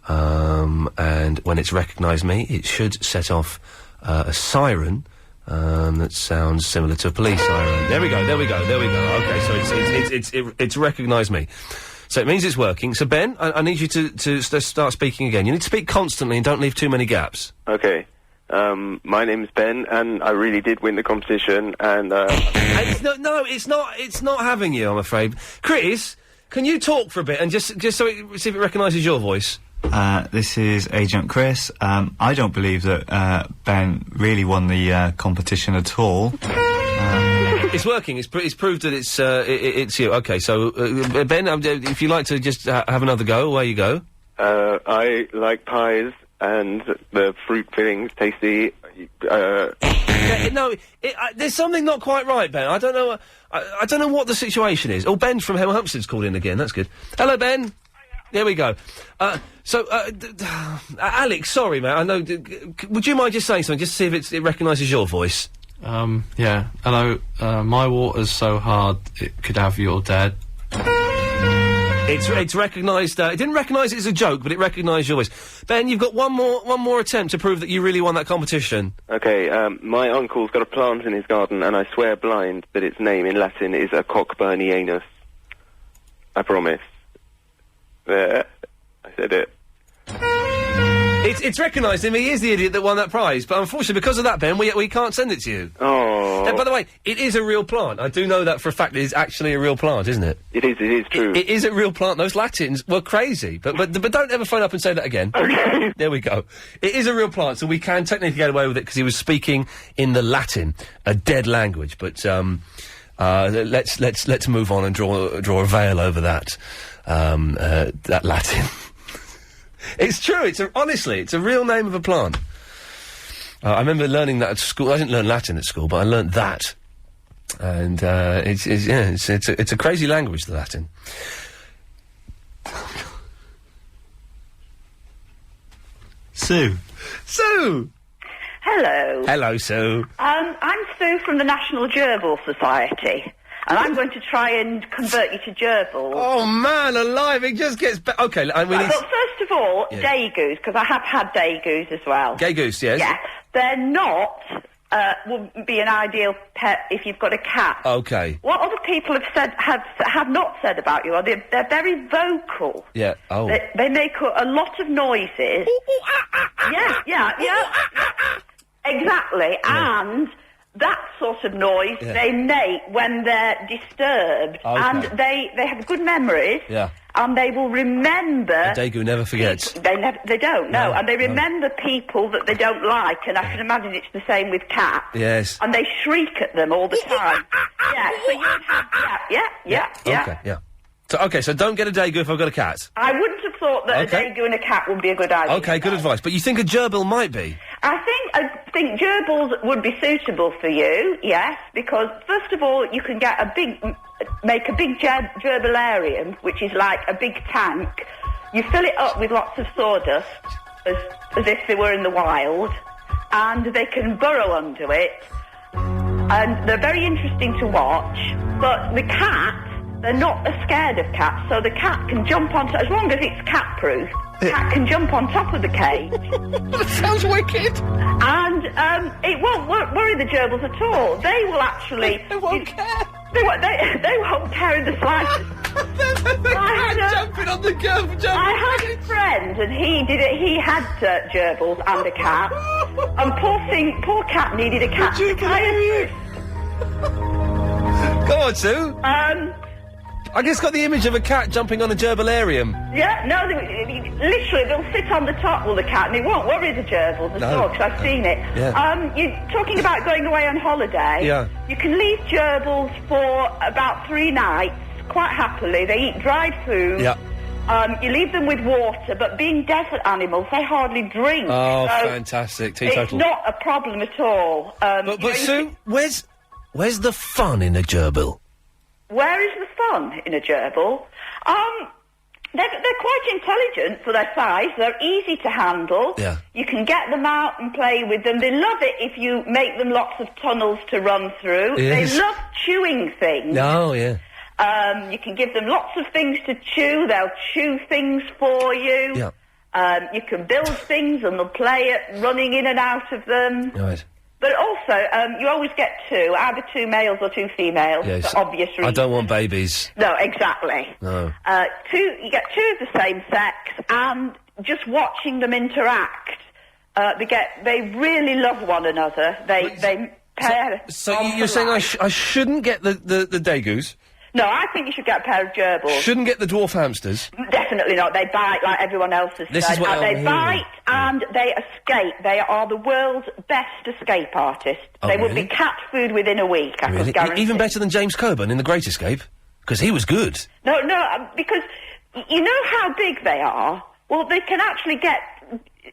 And when it's recognised me, it should set off a siren that sounds similar to a police siren. There we go. Okay, so it's recognised me. So it means it's working. So Ben, I need you to start speaking again. You need to speak constantly and don't leave too many gaps. Okay. My name's Ben, and I really did win the competition, and it's not having you, I'm afraid. Chris, can you talk for a bit and just so see if it recognises your voice? This is Agent Chris. I don't believe that Ben really won the competition at all. It's working. It's proved that it's you. Okay, so Ben, if you'd like to just have another go, away you go. I like pies and the fruit fillings, tasty. There's something not quite right, Ben. I don't know. I don't know what the situation is. Oh, Ben from Hemel Hempstead's called in again. That's good. Hello, Ben. There we go. Alex, sorry, mate. I know. Would you mind just saying something, just to see if it recognises your voice? Yeah. Hello. My water's so hard it could have your dad. It's recognised. It didn't recognise it as a joke, but it recognised your voice. Ben, you've got one more attempt to prove that you really won that competition. Okay. My uncle's got a plant in his garden, and I swear blind that its name in Latin is a Cockburnianus. I promise. There, I said it. It's recognised him. He is the idiot that won that prize. But unfortunately, because of that, Ben, we can't send it to you. Oh. By the way, it is a real plant. I do know that for a fact. It is actually a real plant, isn't it? It is true. It is a real plant. Those Latins were crazy. But don't ever phone up and say that again. Okay. There we go. It is a real plant, so we can technically get away with it because he was speaking in the Latin, a dead language. But let's move on and draw a veil over that. That Latin. It's true. Honestly, it's a real name of a plant. I remember learning that at school. I didn't learn Latin at school, but I learnt that. And it's a crazy language, the Latin. Sue. Sue! Hello. Hello, Sue. I'm Sue from the National Gerbil Society, and I'm going to try and convert you to gerbils. Oh, man alive, it just gets better. Okay, we need... But first of all, Yeah. Dagoos, because I have had Dagoos as well. Gay goose, yes? Yeah. They're not, would be an ideal pet if you've got a cat. Okay. What other people have said, have not said about you are they're very vocal. Yeah, oh. They make a lot of noises. Yeah. Exactly, and that sort of noise they make when they're disturbed, and they have good memories, and they will remember. Daegu never forgets. They don't, no, and they remember people that they don't like, and I can imagine it's the same with cats. Yes. And they shriek at them all the time. Yeah, so you would have, yeah. Okay, yeah. So don't get a Daegu if I've got a cat. I wouldn't have thought that a Daegu and a cat would be a good idea. Okay, good advice. But you think a gerbil might be? I think gerbils would be suitable for you, yes, because first of all you can get make a big gerbilarium, which is like a big tank. You fill it up with lots of sawdust, as if they were in the wild, and they can burrow under it, and they're very interesting to watch. But the cat, they're not scared of cats, so the cat can jump on as long as it's cat-proof. Cat can jump on top of the cage. That sounds wicked. And it won't worry the gerbils at all. They will actually... They won't care. They won't care in the slightest. Jumping on the gerbil. I had a friend, and he did it. He had gerbils and a cat. And poor cat needed a cat. Go on, Sue. I just got the image of a cat jumping on a gerbilarium. Yeah, no, literally, they'll sit on the top with the cat, and it won't worry the gerbils at all, because I've seen it. Yeah. You're talking about going away on holiday. Yeah. You can leave gerbils for about 3 nights, quite happily. They eat dried food. Yeah. You leave them with water, but being desert animals, they hardly drink. Oh, so fantastic. it's Teetotal. not a problem at all. But Sue, where's the fun in a gerbil? Where is the fun in a gerbil? They're quite intelligent for their size. They're easy to handle. Yeah. You can get them out and play with them. They love it if you make them lots of tunnels to run through. Yes. They love chewing things. Oh, yeah. You can give them lots of things to chew. They'll chew things for you. Yeah. You can build things and they'll play at running in and out of them. Right. But also, you always get 2, either 2 males or 2 females, Yes. for obvious reasons. I don't want babies. No, exactly. No. You get 2 of the same sex, and just watching them interact, they really love one another. They pair. So you're saying I shouldn't get the Dagoos? No, I think you should get a pair of gerbils. Shouldn't get the dwarf hamsters? Definitely not. They bite like everyone else has This said. is what They I'm bite and they escape. They are the world's best escape artists. Oh, they would really? be cat food within a week, I Really? can guarantee. Even better than James Coburn in The Great Escape? Because he was good. No, because you know how big they are? Well, they can actually get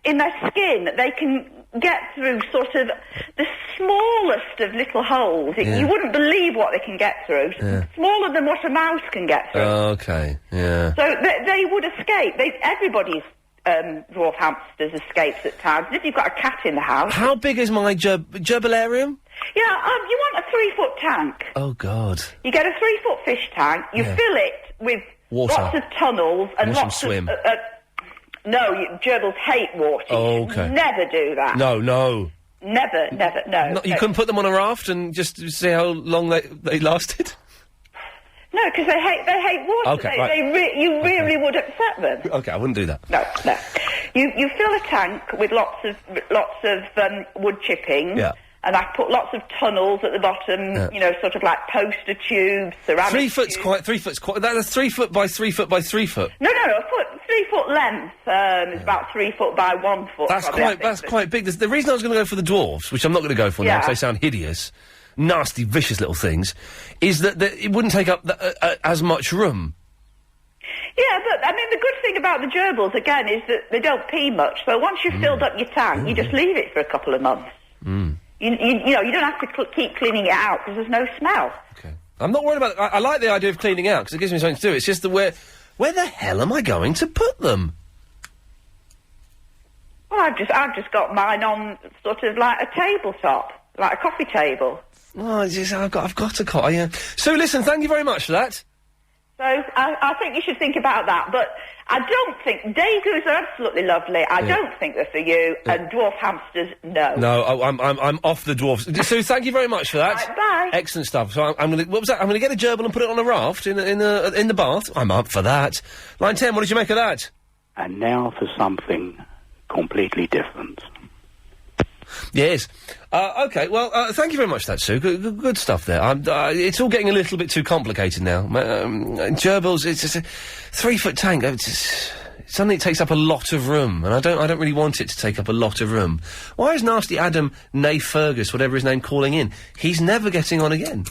in their skin. They can get through sort of the smallest of little holes. Yeah. You wouldn't believe what they can get through. Yeah. Smaller than what a mouse can get through. Okay, yeah. So they would escape. Everybody's dwarf hamsters escapes at times. If you've got a cat in the house... How big is my gerbilarium? Yeah, you want a 3-foot tank. Oh, God. You get a 3-foot fish tank, you Yeah. fill it with Water. lots of tunnels and Watch 'em lots swim. of... no, gerbils hate water. Oh, You okay. never do that. No. Never, no. You couldn't put them on a raft and just see how long they lasted? No, because they hate water. Okay, right. You really would upset them. Okay, I wouldn't do that. No. You fill a tank with lots of wood chipping. Yeah. And I put lots of tunnels at the bottom, sort of like poster tubes, ceramic 3 foot's tubes. 3 foot's quite... That's 3 foot by 3 foot by 3 foot. No, 3 foot length is about 3 foot by 1 foot. That's quite big. The reason I was going to go for the dwarfs, which I'm not going to go for now Yeah. because they sound hideous, nasty, vicious little things, is that it wouldn't take up as much room. Yeah, but, I mean, the good thing about the gerbils, again, is that they don't pee much, so once you've filled up your tank, you just leave it for a couple of months. Mm. You don't have to keep cleaning it out, because there's no smell. I'm not worried about it. I like the idea of cleaning out, because it gives me something to do. It's just that where the hell am I going to put them? Well, I've just got mine on sort of like a tabletop, like a coffee table. Oh, I've got a cot. Yeah. So listen, thank you very much for that. So I think you should think about that. But I don't think Dagoos are absolutely lovely. I don't think they're for you. And dwarf hamsters, no. No, I'm off the dwarfs. So thank you very much for that. Right, bye. Excellent stuff. So I'm gonna. What was that? I'm gonna get a gerbil and put it on a raft in the bath. I'm up for that. Line 10. What did you make of that? And now for something completely different. Yes. Okay, well, thank you very much for that, Sue. Good stuff there. It's all getting a little bit too complicated now. Gerbils, it's a 3-foot tank. Suddenly it takes up a lot of room, and I don't really want it to take up a lot of room. Why is Nasty Adam, nay Fergus, whatever his name, calling in? He's never getting on again.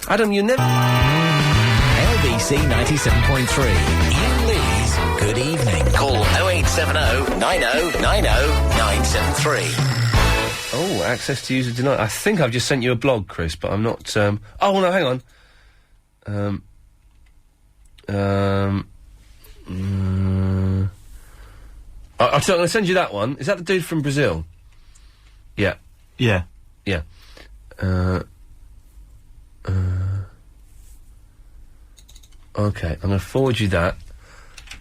Adam, you never... LBC 97.3. Iain Lee's Good Evening. Call 0870 90 90 973. Oh, access to user denied. I think I've just sent you a blog, Chris, but I'm not, Oh, no, hang on. I'm gonna send you that one. Is that the dude from Brazil? Yeah. Yeah. Yeah. Okay, I'm gonna forward you that.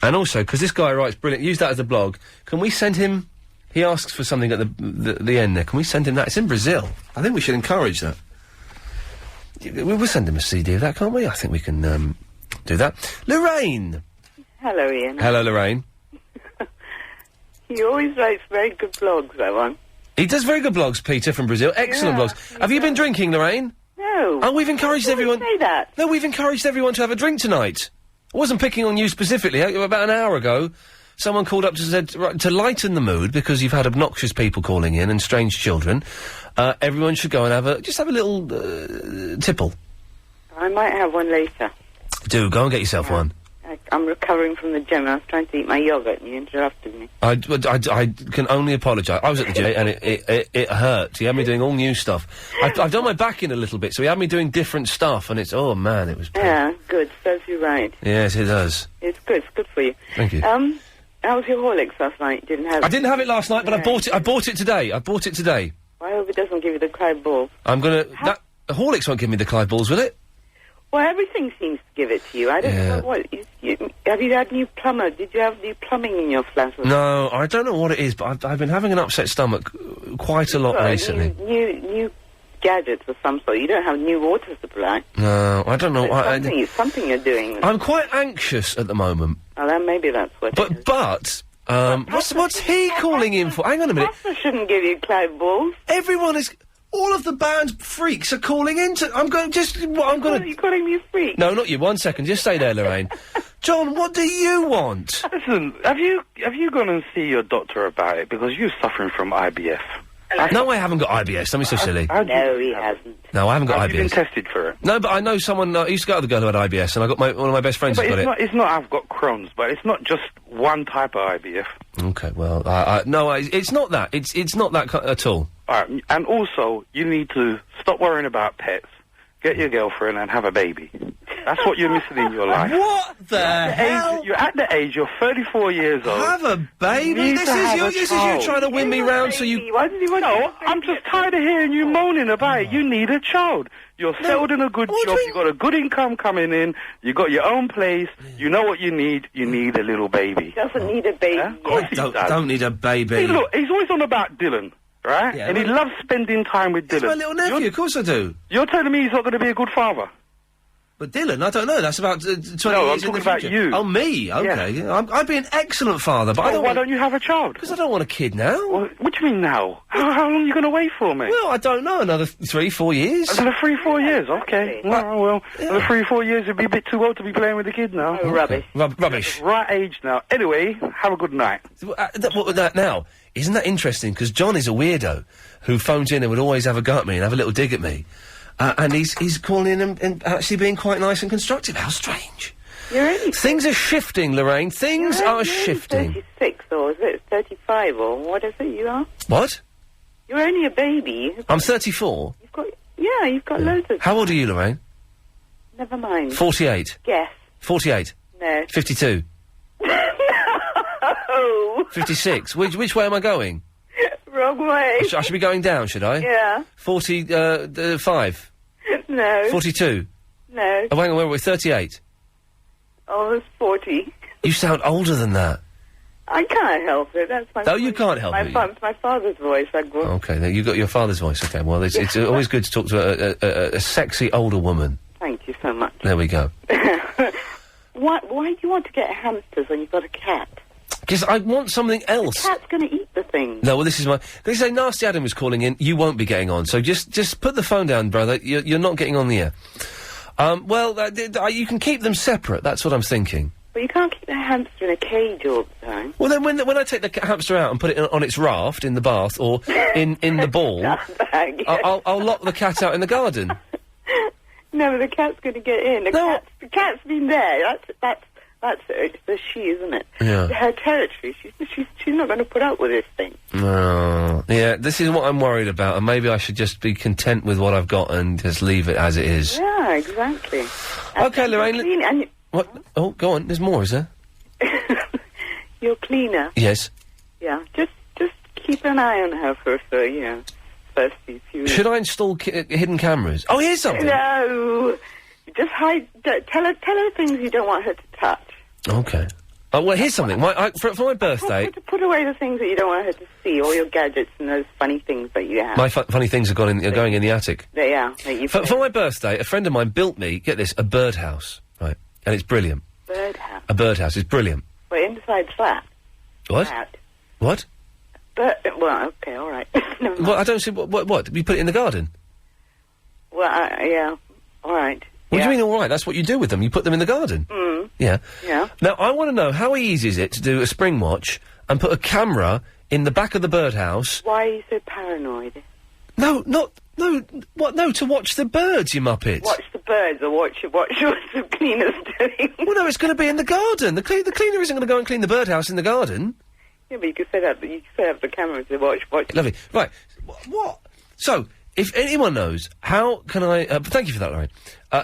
And also, because this guy writes brilliant, use that as a blog. Can we send him... He asks for something at the end there. Can we send him that? It's in Brazil. I think we should encourage that. We'll send him a CD of that, can't we? I think we can, do that. Lorraine! Hello, Ian. Hello, Lorraine. He always writes very good blogs, that one. He does very good blogs, Peter, from Brazil. Excellent blogs. Have you been drinking, Lorraine? No. Oh, we've encouraged everyone... Say that. No, we've encouraged everyone to have a drink tonight. I wasn't picking on you specifically. About an hour ago, someone called up to said, to lighten the mood, because you've had obnoxious people calling in and strange children, everyone should go and have a little, tipple. I might have one later. Do, go and get yourself one. I'm recovering from the gym. I was trying to eat my yogurt and you interrupted me. I can only apologise. I was at the gym and it hurt. He had me doing all new stuff. I've done my back in a little bit, so he had me doing different stuff, and it's, oh man, it was... Yeah, good. Serves you right. Yes, it does. It's good. It's good for you. Thank you. How was your Horlicks last night? Didn't have it? I didn't have it last night, but I bought it today. I hope it doesn't give you the Clyde balls. I'm gonna... The Horlicks won't give me the Clyde balls, will it? Well, everything seems to give it to you. I don't know what... have you had new plumber? Did you have new plumbing in your flat? No, I don't know what it is, but I've been having an upset stomach quite a lot recently. New gadgets of some sort. You don't have new water supply. No, I don't know. It's something you're doing. I'm quite anxious at the moment. Well, then maybe that's what it is. But, what's he calling in for? Hang on a minute. Papa shouldn't give you Clyde balls. Everyone is... All of the band freaks are calling in to... I'm going... You're calling me a freak? No, not you. 1 second. Just stay there, Lorraine. John, what do you want? Listen, have you gone and see your doctor about it? Because you're suffering from IBS. No, I haven't got IBS. Don't be so silly. No, he hasn't. No, I haven't got IBS. Have you been tested for it? No, but I know someone... I used to go to the girl who had IBS, and I got one of my best friends who's got it. It's not I've got Crohn's, but it's not just one type of IBS. Okay, well, no, it's not that. It's not that at all. Alright, and also, you need to stop worrying about pets, get your girlfriend and have a baby. That's what you're missing in your life. What the hell? You're at the age, you're 34 years old. Have a baby? This is you trying to win me round so you... Why did you want No, I'm just tired of hearing you moaning about it. You need a child. You're settled in a good job, you got a good income coming in, you got your own place, you know what you need a little baby. He doesn't need a baby. Of course he does. Don't need a baby. Hey, look, he's always on about Dylan. Right? Yeah, and he loves spending time with Dylan. He's my little nephew, of course I do. You're telling me he's not going to be a good father? But Dylan, I don't know, that's about 20 years No, I'm in the talking about future. you. Oh, me? Okay. Yeah. I'd be an excellent father, but I don't why don't you have a child? Because I don't want a kid now. Well, what do you mean now? How long are you going to wait for, mate? Well, I don't know, another 3-4 years. Another 3-4 years, okay. Well, another 3-4 years would be a bit too old to be playing with the kid now. Oh, rubbish. Rubbish. Right age now. Anyway, have a good night. Now, isn't that interesting? Because John is a weirdo who phones in and would always have a go at me and have a little dig at me. And he's calling in and actually being quite nice and constructive. How strange. Things are shifting, Lorraine. Things are shifting. 36 or is it 35 or what is it you are? What? You're only a baby. I'm 34. You've got loads of... How old are you, Lorraine? Never mind. 48. Guess. 48. No. 52. No. No. 56. Which way am I going? Wrong way. I should be going down, should I? Yeah. 45. No. 42. No. Oh, hang on, where were we? 38. Almost 40. You sound older than that. I can't help it. That's my. Oh, you can't help it. My father's voice. Okay, then you got your father's voice. Okay, well, it's always good to talk to a sexy older woman. Thank you so much. There we go. Why do you want to get hamsters when you've got a cat? Because I want something else. The cat's going to eat the thing. No, well, this is my. They say Nasty Adam is calling in. You won't be getting on. So just put the phone down, brother. You're not getting on the air. Well, you can keep them separate. That's what I'm thinking. But you can't keep the hamster in a cage all the time. Well, then when I take the hamster out and put it on its raft in the bath or in the ball, I'll lock the cat out in the garden. No, the cat's going to get in. The cat's been there. That's the she, isn't it? Yeah. Her territory. She's not going to put up with this thing. Oh, yeah. This is what I'm worried about, and maybe I should just be content with what I've got and just leave it as it is. Yeah, exactly. Okay, Lorraine. What? Oh, go on. There's more, is there? Your cleaner. Yes. Yeah. Just keep an eye on her for first few weeks. Should I install hidden cameras? Oh, here's something. No. Just hide. Tell her things you don't want her to touch. Okay. Oh, well, here's something. For my birthday... Put away the things that you don't want her to see, all your gadgets and those funny things that you have. My funny things are going in the attic. Yeah. For my birthday, a friend of mine built me, get this, a birdhouse, right? And it's brilliant. Birdhouse? A birdhouse. It's brilliant. Well, inside flat? What? Flat. What? Well, okay, all right. Well, I don't see... What? You put it in the garden? Well, yeah. All right. What do you mean, all right? That's what you do with them. You put them in the garden. Mm. Yeah. Yeah. Now, I want to know, how easy is it to do a spring watch and put a camera in the back of the birdhouse? Why are you so paranoid? No, to watch the birds, you muppet. Watch the birds or watch what the cleaner's doing? Well, no, it's going to be in the garden. The cleaner isn't going to go and clean the birdhouse in the garden. Yeah, but you could set up the camera to watch. Lovely. Right. What? So, if anyone knows, how can I... thank you for that, Lorraine.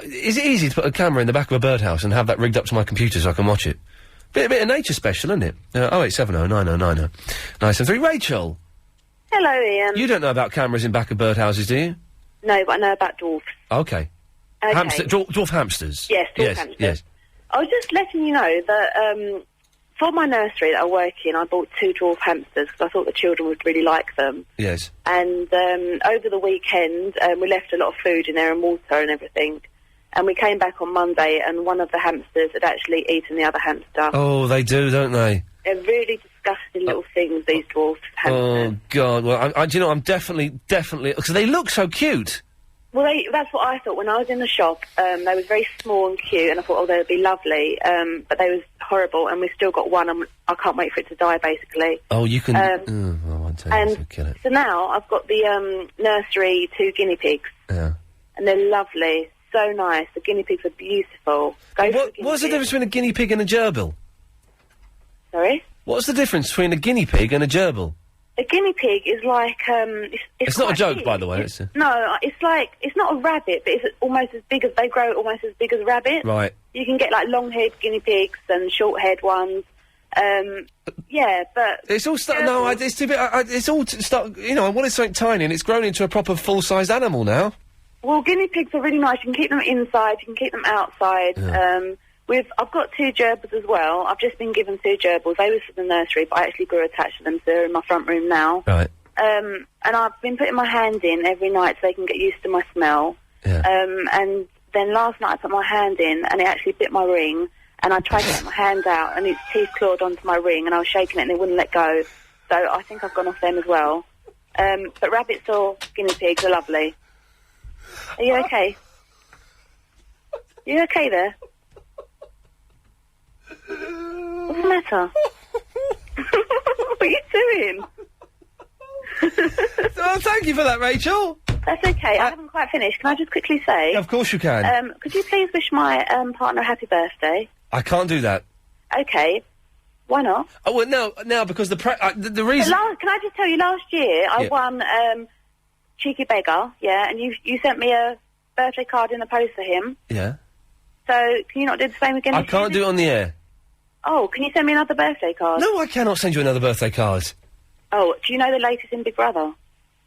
Is it easy to put a camera in the back of a birdhouse and have that rigged up to my computer so I can watch it? Bit of nature special, isn't it? 0870 90 90 973. Rachel! Hello, Ian. You don't know about cameras in back of birdhouses, do you? No, but I know about dwarfs. Okay. Dwarf hamsters? Yes, dwarf hamsters. Yes. I was just letting you know that, for my nursery that I work in, I bought 2 dwarf hamsters because I thought the children would really like them. Yes. And over the weekend, we left a lot of food in there and water and everything. And we came back on Monday, and one of the hamsters had actually eaten the other hamster. Oh, they do, don't they? They're really disgusting little things, these dwarf hamsters. Oh, God. Well, do you know, I'm definitely... Because they look so cute. Well, that's what I thought when I was in the shop. They was very small and cute, and I thought, they'd be lovely. But they was horrible, and we still got one, and I can't wait for it to die, basically. Oh, you can... I want to kill it. So now I've got the nursery 2 guinea pigs. Yeah. And they're lovely, so nice. The guinea pigs are beautiful. What's the difference between a guinea pig and a gerbil? Sorry? What's the difference between a guinea pig and a gerbil? A guinea pig is like, It's not a joke, by the way. No, it's like, it's not a rabbit, but it's almost as big as, they grow almost as big as rabbits. Right. You can get, like, long-haired guinea pigs and short-haired ones. Yeah, but... It's all it's too big. It's all I wanted something tiny, and it's grown into a proper full-sized animal now. Well, guinea pigs are really nice. You can keep them inside, you can keep them outside. Yeah. I've got 2 gerbils as well. I've just been given 2 gerbils. They were from the nursery, but I actually grew attached to them, so they're in my front room now. Right. And I've been putting my hand in every night so they can get used to my smell. Yeah. And then last night I put my hand in, and it actually bit my ring, and I tried to get my hand out, and its teeth clawed onto my ring, and I was shaking it, and they wouldn't let go. So I think I've gone off them as well. But rabbits or guinea pigs are lovely. Are you okay? You okay there? What's the matter? What are you doing? Oh, thank you for that, Rachel. That's okay. I haven't quite finished. Can I just quickly say? Of course you can. Could you please wish my partner a happy birthday? I can't do that. Okay. Why not? Oh, well, no, because the reason... Can I just tell you, last year I won Cheeky Beggar, yeah, and you sent me a birthday card in the post for him. Yeah. So, can you not do the same again I this can't year? do it on the air. Oh, can you send me another birthday card? No, I cannot send you another birthday card. Oh, do you know the latest in Big Brother?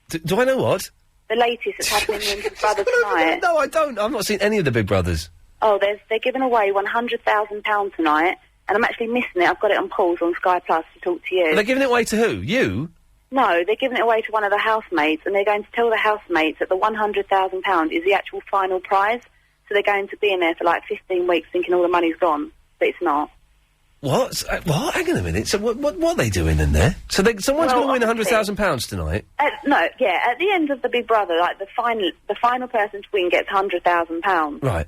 Do I know what? The latest that's happening in Big Brother tonight. No, I don't. I've not seen any of the Big Brothers. Oh, they're giving away £100,000 tonight, and I'm actually missing it. I've got it on pause on Sky Plus to talk to you. Are they giving it away to who? You? No, they're giving it away to one of the housemates, and they're going to tell the housemates that the £100,000 is the actual final prize. So they're going to be in there for like 15 weeks thinking all the money's gone, but it's not. What? What? Hang on a minute. So what are they doing in there? So someone's going to win £100,000 tonight? No, yeah, at the end of the Big Brother, like the final person to win gets £100,000. Right.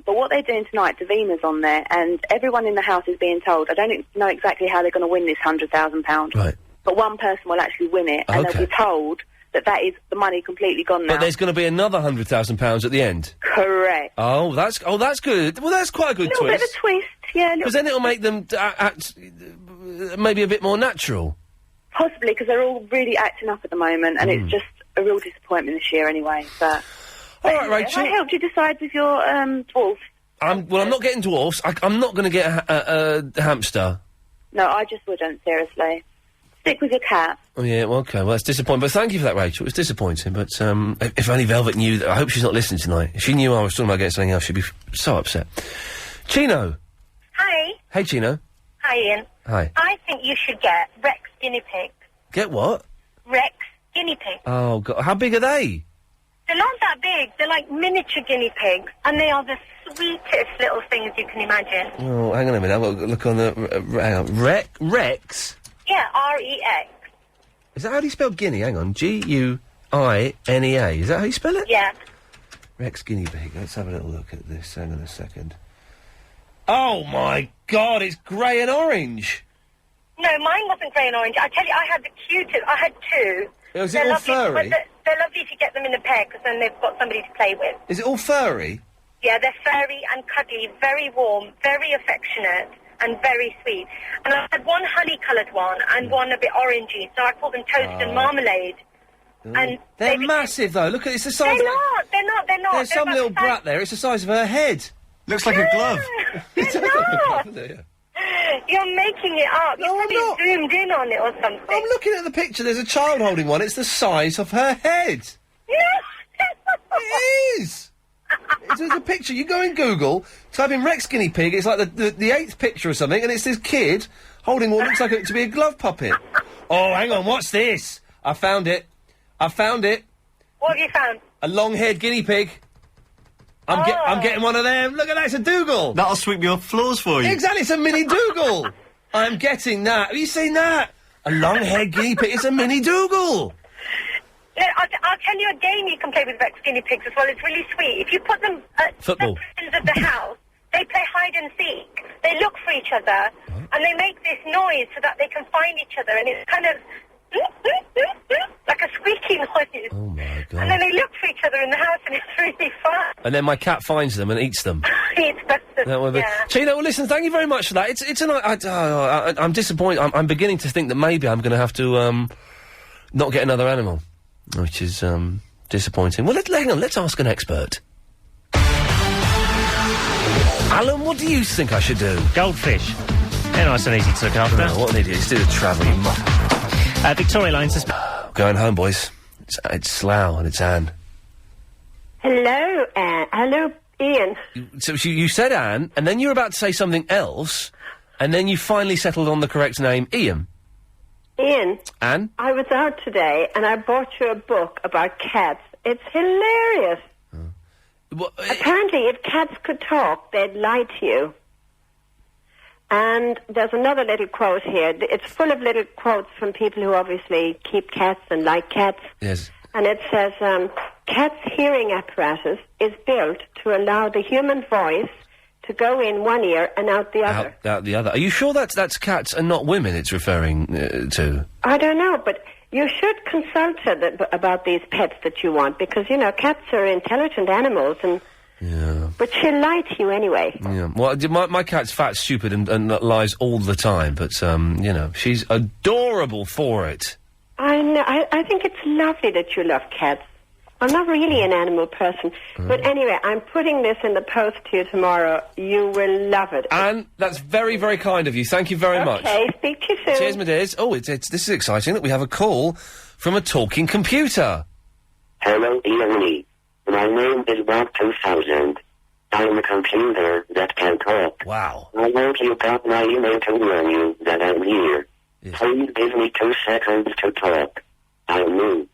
But what they're doing tonight, Davina's on there, and everyone in the house is being told, I don't know exactly how they're going to win this £100,000. Right. But one person will actually win it, and they'll be told that is the money completely gone now. But there's going to be another £100,000 at the end? Correct. Oh, that's good. Well, that's quite a good twist. A little bit of a twist, yeah. Because then it'll make them act maybe a bit more natural. Possibly, because they're all really acting up at the moment, and it's just a real disappointment this year anyway. But all right, Rachel. Have I helped you decide with your dwarfs? I'm not getting dwarfs. I'm not going to get a hamster. No, I just wouldn't, seriously. Stick with your cat. Oh, yeah, well, okay. Well, that's disappointing. But thank you for that, Rachel. It was disappointing. But if only Velvet knew that. I hope she's not listening tonight. If she knew I was talking about getting something else, she'd be so upset. Chino. Hi. Hey, Chino. Hi, Ian. Hi. I think you should get Rex guinea pigs. Get what? Rex guinea pigs. Oh, God. How big are they? They're not that big. They're like miniature guinea pigs, and they are the sweetest little things you can imagine. Oh, hang on a minute. I've got to look on the... hang on. Rex? Yeah, R-E-X. Is that how you spell guinea? Hang on. G-U-I-N-E-A. Is that how you spell it? Yeah. Rex guinea pig. Let's have a little look at this. Hang on a second. Oh, my God. It's grey and orange. No, mine wasn't grey and orange. I tell you, I had the cutest. I had two. Is it all furry? They're lovely if you get them in a pair, because then they've got somebody to play with. Is it all furry? Yeah, they're furry and cuddly, very warm, very affectionate, and very sweet. And I had one honey-coloured one and one a bit orangey, so I called them Toast and Marmalade. And they're massive, though. Look at it's the size. They're not. There's some little brat there. It's the size of her head. Looks like a glove. They're not. You're making it up. You're probably zoomed in on it or something. I'm looking at the picture. There's a child holding one. It's the size of her head. No! It is! There's a picture. You go in Google, type in Rex guinea pig, it's like the 8th picture or something, and it's this kid holding what looks like it to be a glove puppet. Oh, hang on, what's this? I found it. What have you found? A long-haired guinea pig. I'm getting one of them. Look at that, it's a Dougal. That'll sweep your floors for you. Exactly, it's a mini Dougal. I'm getting that. Have you seen that? A long-haired guinea pig. It's a mini Dougal. No, I'll tell you a game you can play with Rex guinea pigs as well. It's really sweet. If you put them at football ends of the house, they play hide and seek. They look for each other, and they make this noise so that they can find each other, and it's kind of like a squeaky noise. Oh my God. And then they look for each other in the house, and it's really fun. And then my cat finds them and eats them. It's better. Yeah. Chino, well, listen, thank you very much for that. It's I'm disappointed. I'm beginning to think that maybe I'm going to have to not get another animal, which is disappointing. Well, hang on. Let's ask an expert. Alan, what do you think I should do? Goldfish. They're nice and easy to look after. Oh, what an idiot. He's doing travelling. Victoria Lines. Going home, boys. It's Slough and it's Anne. Hello, Anne. Hello, Ian. So you said Anne, and then you were about to say something else, and then you finally settled on the correct name, Ian. Ian. Anne? I was out today, and I bought you a book about cats. It's hilarious. Apparently, if cats could talk, they'd lie to you. And there's another little quote here. It's full of little quotes from people who obviously keep cats and like cats. Yes. And it says, cats' hearing apparatus is built to allow the human voice to go in one ear and out the other. Out the other. Are you sure that's cats and not women it's referring to? I don't know, but you should consult her about these pets that you want, because, you know, cats are intelligent animals, and... Yeah. But she'll lie to you anyway. Yeah. Well, my cat's fat, stupid, and lies all the time, but, you know, she's adorable for it. I know. I think it's lovely that you love cats. I'm not really an animal person. But anyway, I'm putting this in the post to you tomorrow. You will love it. Anne, that's very, very kind of you. Thank you very much. Okay, speak to you soon. Cheers, my dears. Oh, this is exciting that we have a call from a talking computer. Hello, Iain. My name is Bob 2000. I'm a computer that can talk. Wow. I want you got my email to warn you that I'm here. Yes. Please give me 2 seconds to talk. I'm new.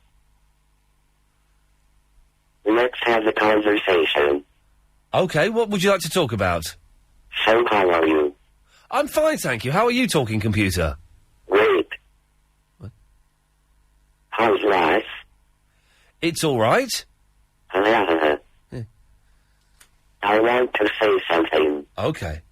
Let's have a conversation. Okay, what would you like to talk about? So how are you? I'm fine, thank you. How are you, talking computer? Great. How's life? It's all right. I want to say something. Okay.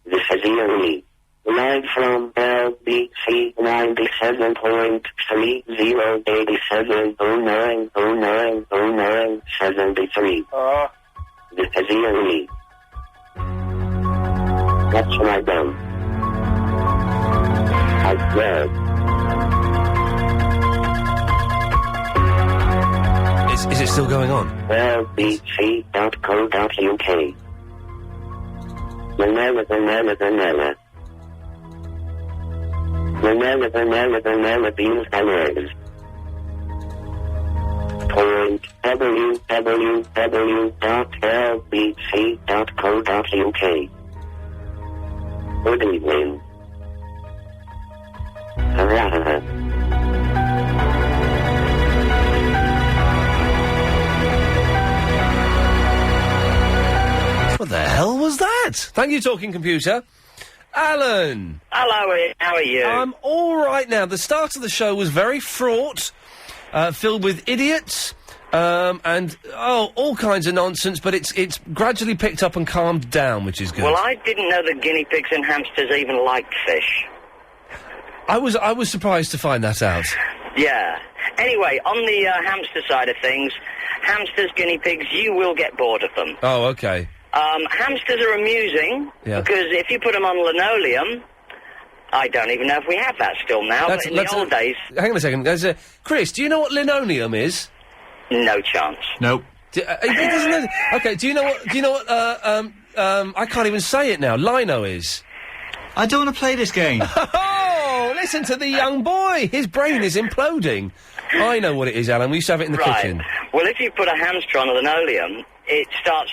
This is Iain. Live from LBC 97.308709090973. This is Iain. That's what I done. I swear. Is it still going on? LBC.co.uk. Banana. Beans and eggs. Point www.lbc.co.uk. Good evening. What the hell was that? Thank you, talking computer. Alan! Hello, Ian. How are you? I'm all right now. The start of the show was very fraught, filled with idiots, and all kinds of nonsense. But it's gradually picked up and calmed down, which is good. Well, I didn't know that guinea pigs and hamsters even liked fish. I was surprised to find that out. Yeah. Anyway, on the hamster side of things, hamsters, guinea pigs, you will get bored of them. Oh, okay. Hamsters are amusing, Yeah. because if you put them on linoleum, I don't even know if we have that still now, but in the old days... Hang on a second. Chris, do you know what linoleum is? No chance. Nope. He doesn't know. Okay, do you know what, I can't even say it now, lino is? I don't want to play this game. Oh, listen to the young boy. His brain is imploding. I know what it is, Alan. We used to have it in the kitchen. Well, if you put a hamster on a linoleum, it starts...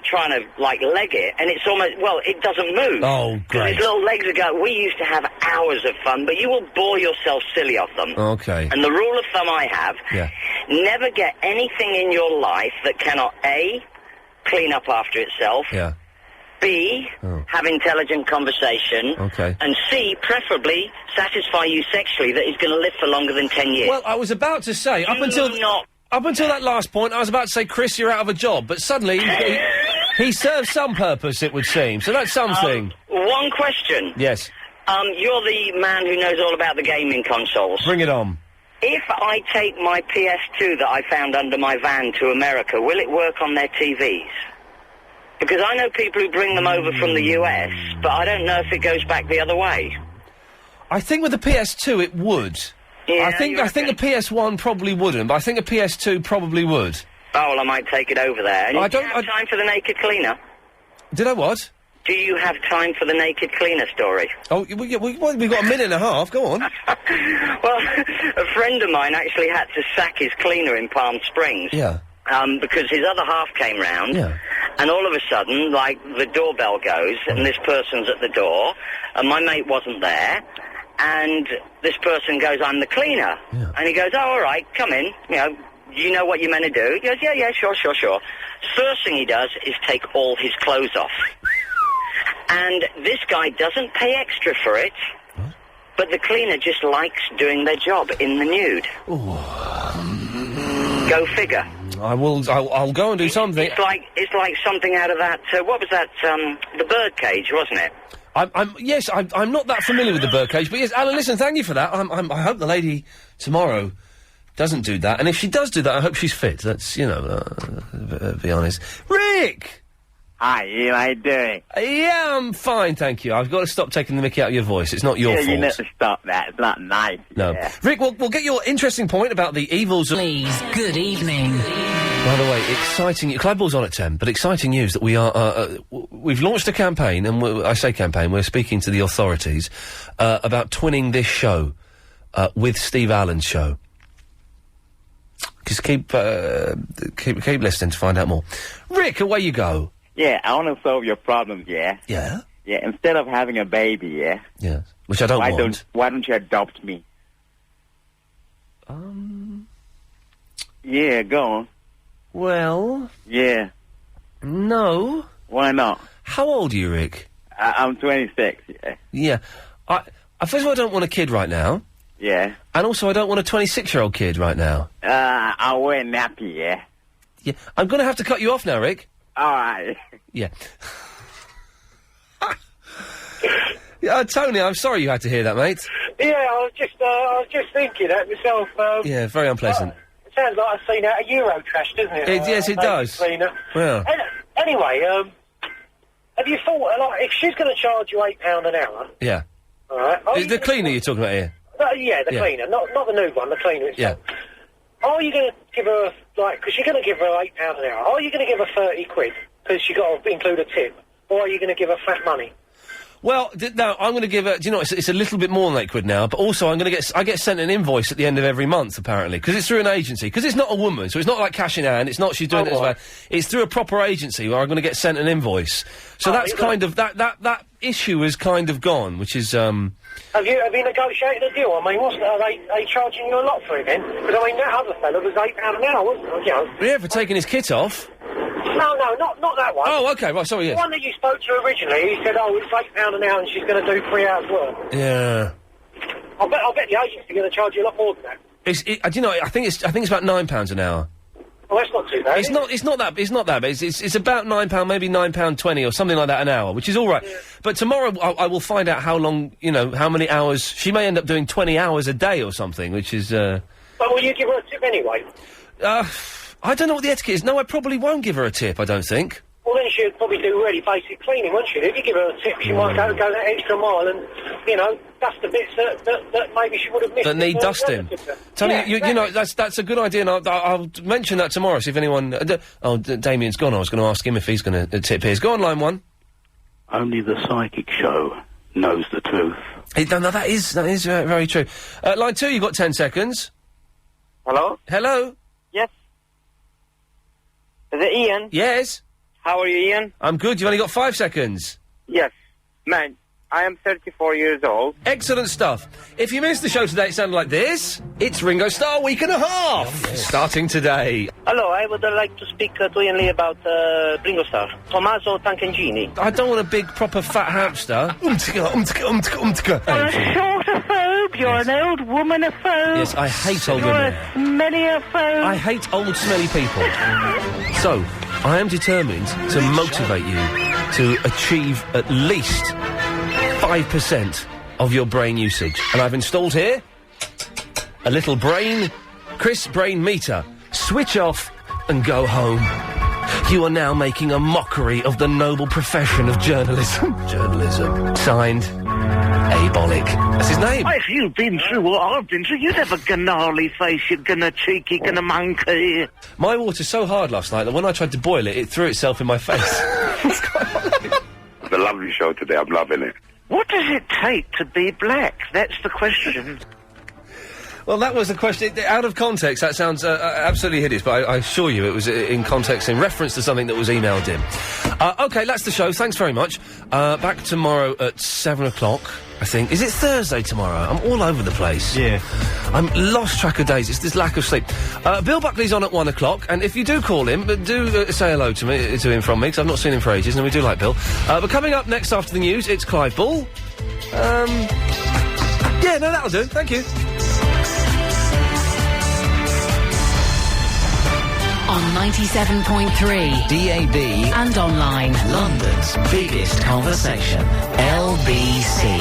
trying to, leg it, and it's almost, it doesn't move. Oh, Because great. his little legs are going, we used to have hours of fun, but you will bore yourself silly off them. Okay. And the rule of thumb I have, Yeah. never get anything in your life that cannot, A, clean up after itself, Yeah. B, have intelligent conversation, Okay. and C, preferably satisfy you sexually that is going to live for longer than 10 years. Well, I was about to say, up until that last point, I was about to say, Chris, you're out of a job, but suddenly he serves some purpose, it would seem. So that's something. One question. Yes. You're the man who knows all about the gaming consoles. Bring it on. If I take my PS2 that I found under my van to America, will it work on their TVs? Because I know people who bring them over from the US, but I don't know if it goes back the other way. I think with the PS2 it would. Yeah, I think the PS1 probably wouldn't, but I think a PS2 probably would. Oh, well, I might take it over there. And I do you have time for the naked cleaner? Did I what? Do you have time for the naked cleaner story? Oh, we've got a minute and a half, go on. Well, a friend of mine actually had to sack his cleaner in Palm Springs. Yeah. Because his other half came round, Yeah. and all of a sudden, the doorbell goes, and this person's at the door, and my mate wasn't there, and this person goes, I'm the cleaner. Yeah. And he goes, oh, all right, come in, you know what you're meant to do? He goes, yeah, sure. First thing he does is take all his clothes off. And this guy doesn't pay extra for it, but the cleaner just likes doing their job in the nude. Go figure. I'll go and do something. It's like something out of that, what was that, the birdcage, wasn't it? I'm not that familiar with the birdcage, but yes, Alan, listen, thank you for that. I hope the lady tomorrow doesn't do that, and if she does do that, I hope she's fit. That's, be honest. Rick! Hi, Ian, how you doing? Yeah, I'm fine, thank you. I've got to stop taking the mickey out of your voice. It's not your fault. You need to stop that. It's not nice. No. Yeah. Rick, we'll get your interesting point about the evils of... Please, good evening. By the way, exciting... Clive Ball's on at 10, but exciting news that we are... we've launched a campaign, and I say campaign, we're speaking to the authorities about twinning this show with Steve Allen's show. Just keep listening to find out more. Rick, away you go. Yeah, I want to solve your problems, yeah? Yeah? Yeah, instead of having a baby, yeah? Yes. Which I don't want. Why don't you adopt me? Yeah, go on. Well... Yeah. No. Why not? How old are you, Rick? I'm 26, yeah. Yeah. I first of all, I don't want a kid right now. Yeah. And also, I don't want a 26-year-old kid right now. I'll wear a nappy, yeah? Yeah. I'm going to have to cut you off now, Rick. Alright. Yeah. Tony, I'm sorry you had to hear that, mate. Yeah, I was just thinking that myself. Yeah, very unpleasant. It sounds like a scene out of Eurotrash, doesn't it? Yes, it does. Cleaner. Well. Anyway, have you thought, like, if she's going to charge you £8 an hour... Yeah. All right. The cleaner you're talking about here? Yeah, the cleaner, not the new one, the cleaner itself. Yeah. Are you going to give her, because you're going to give her £8 an hour, are you going to give her 30 quid, because you got to include a tip, or are you going to give her fat money? Well, no, I'm going to give her... Do you know, it's a little bit more than £8 now, but also I get sent an invoice at the end of every month, apparently, because it's through an agency, because it's not a woman, so it's not like cash in hand, it's not she's doing it as well. It's through a proper agency where I'm going to get sent an invoice. So that's kind of... That issue is kind of gone, which is, Have you negotiated a deal? I mean, are they charging you a lot for it then? Because, I mean, that other fella was £8 an hour, wasn't it? You know? Yeah, for taking his kit off. No, not that one. Oh, okay, right, sorry, yes. The one that you spoke to originally, he said, it's £8 an hour and she's going to do 3 hours work. Yeah. I'll bet the agency's going to charge you a lot more than that. Do you know, I think it's about £9 an hour. Well, that's not too bad. It's not that bad. It's about £9, maybe £9.20 or something like that an hour, which is all right. Yeah. But tomorrow I will find out how long, how many hours. She may end up doing 20 hours a day or something, which is. But will you give her a tip anyway? I don't know what the etiquette is. No, I probably won't give her a tip. I don't think. Well, then she'd probably do really basic cleaning, wouldn't she? If you give her a tip, she might go that extra mile and, dust the bits that maybe she would have missed. That need dusting. Tony, yeah, you know, that's a good idea, and I'll mention that tomorrow, see if anyone... Damien's gone. I was going to ask him if he's going to tip his. Go on, line one. Only the psychic show knows the truth. No, that is very true. Line two, you've got 10 seconds. Hello? Hello? Yes. Is it Ian? Yes. How are you, Ian? I'm good. You've only got 5 seconds. Yes. Man, I am 34 years old. Excellent stuff. If you missed the show today, it sounded like this. It's Ringo Starr Week and a Half. Yes. Starting today. Hello, I would like to speak to Iain Lee about Ringo Starr. Tommaso Tancangini. I don't want a big, proper fat hamster. You're a shortophobe, you're an old womanophobe. Yes, I hate old women. You're a smellyophone. I hate old, smelly people. So, I am determined to motivate you to achieve at least 5% of your brain usage. And I've installed here a little Chris brain meter. Switch off and go home. You are now making a mockery of the noble profession of journalism. Signed, Abolic. That's his name. If you've been through what I've been through, you'd have a gnarly face, you gonna cheeky, gonna monkey. My water's so hard last night that when I tried to boil it, it threw itself in my face. It's a lovely show today. I'm loving it. What does it take to be black? That's the question. Well, that was the question. Out of context, that sounds absolutely hideous, but I assure you it was in context, in reference to something that was emailed in. OK, that's the show. Thanks very much. Back tomorrow at 7 o'clock, I think. Is it Thursday tomorrow? I'm all over the place. Yeah. I'm lost track of days. It's this lack of sleep. Bill Buckley's on at 1 o'clock, and if you do call him, do say hello to him from me, because I've not seen him for ages, and we do like Bill. But coming up next after the news, it's Clive Ball. Yeah, no, that'll do. Thank you. On 97.3 DAB and online, London's biggest conversation, LBC.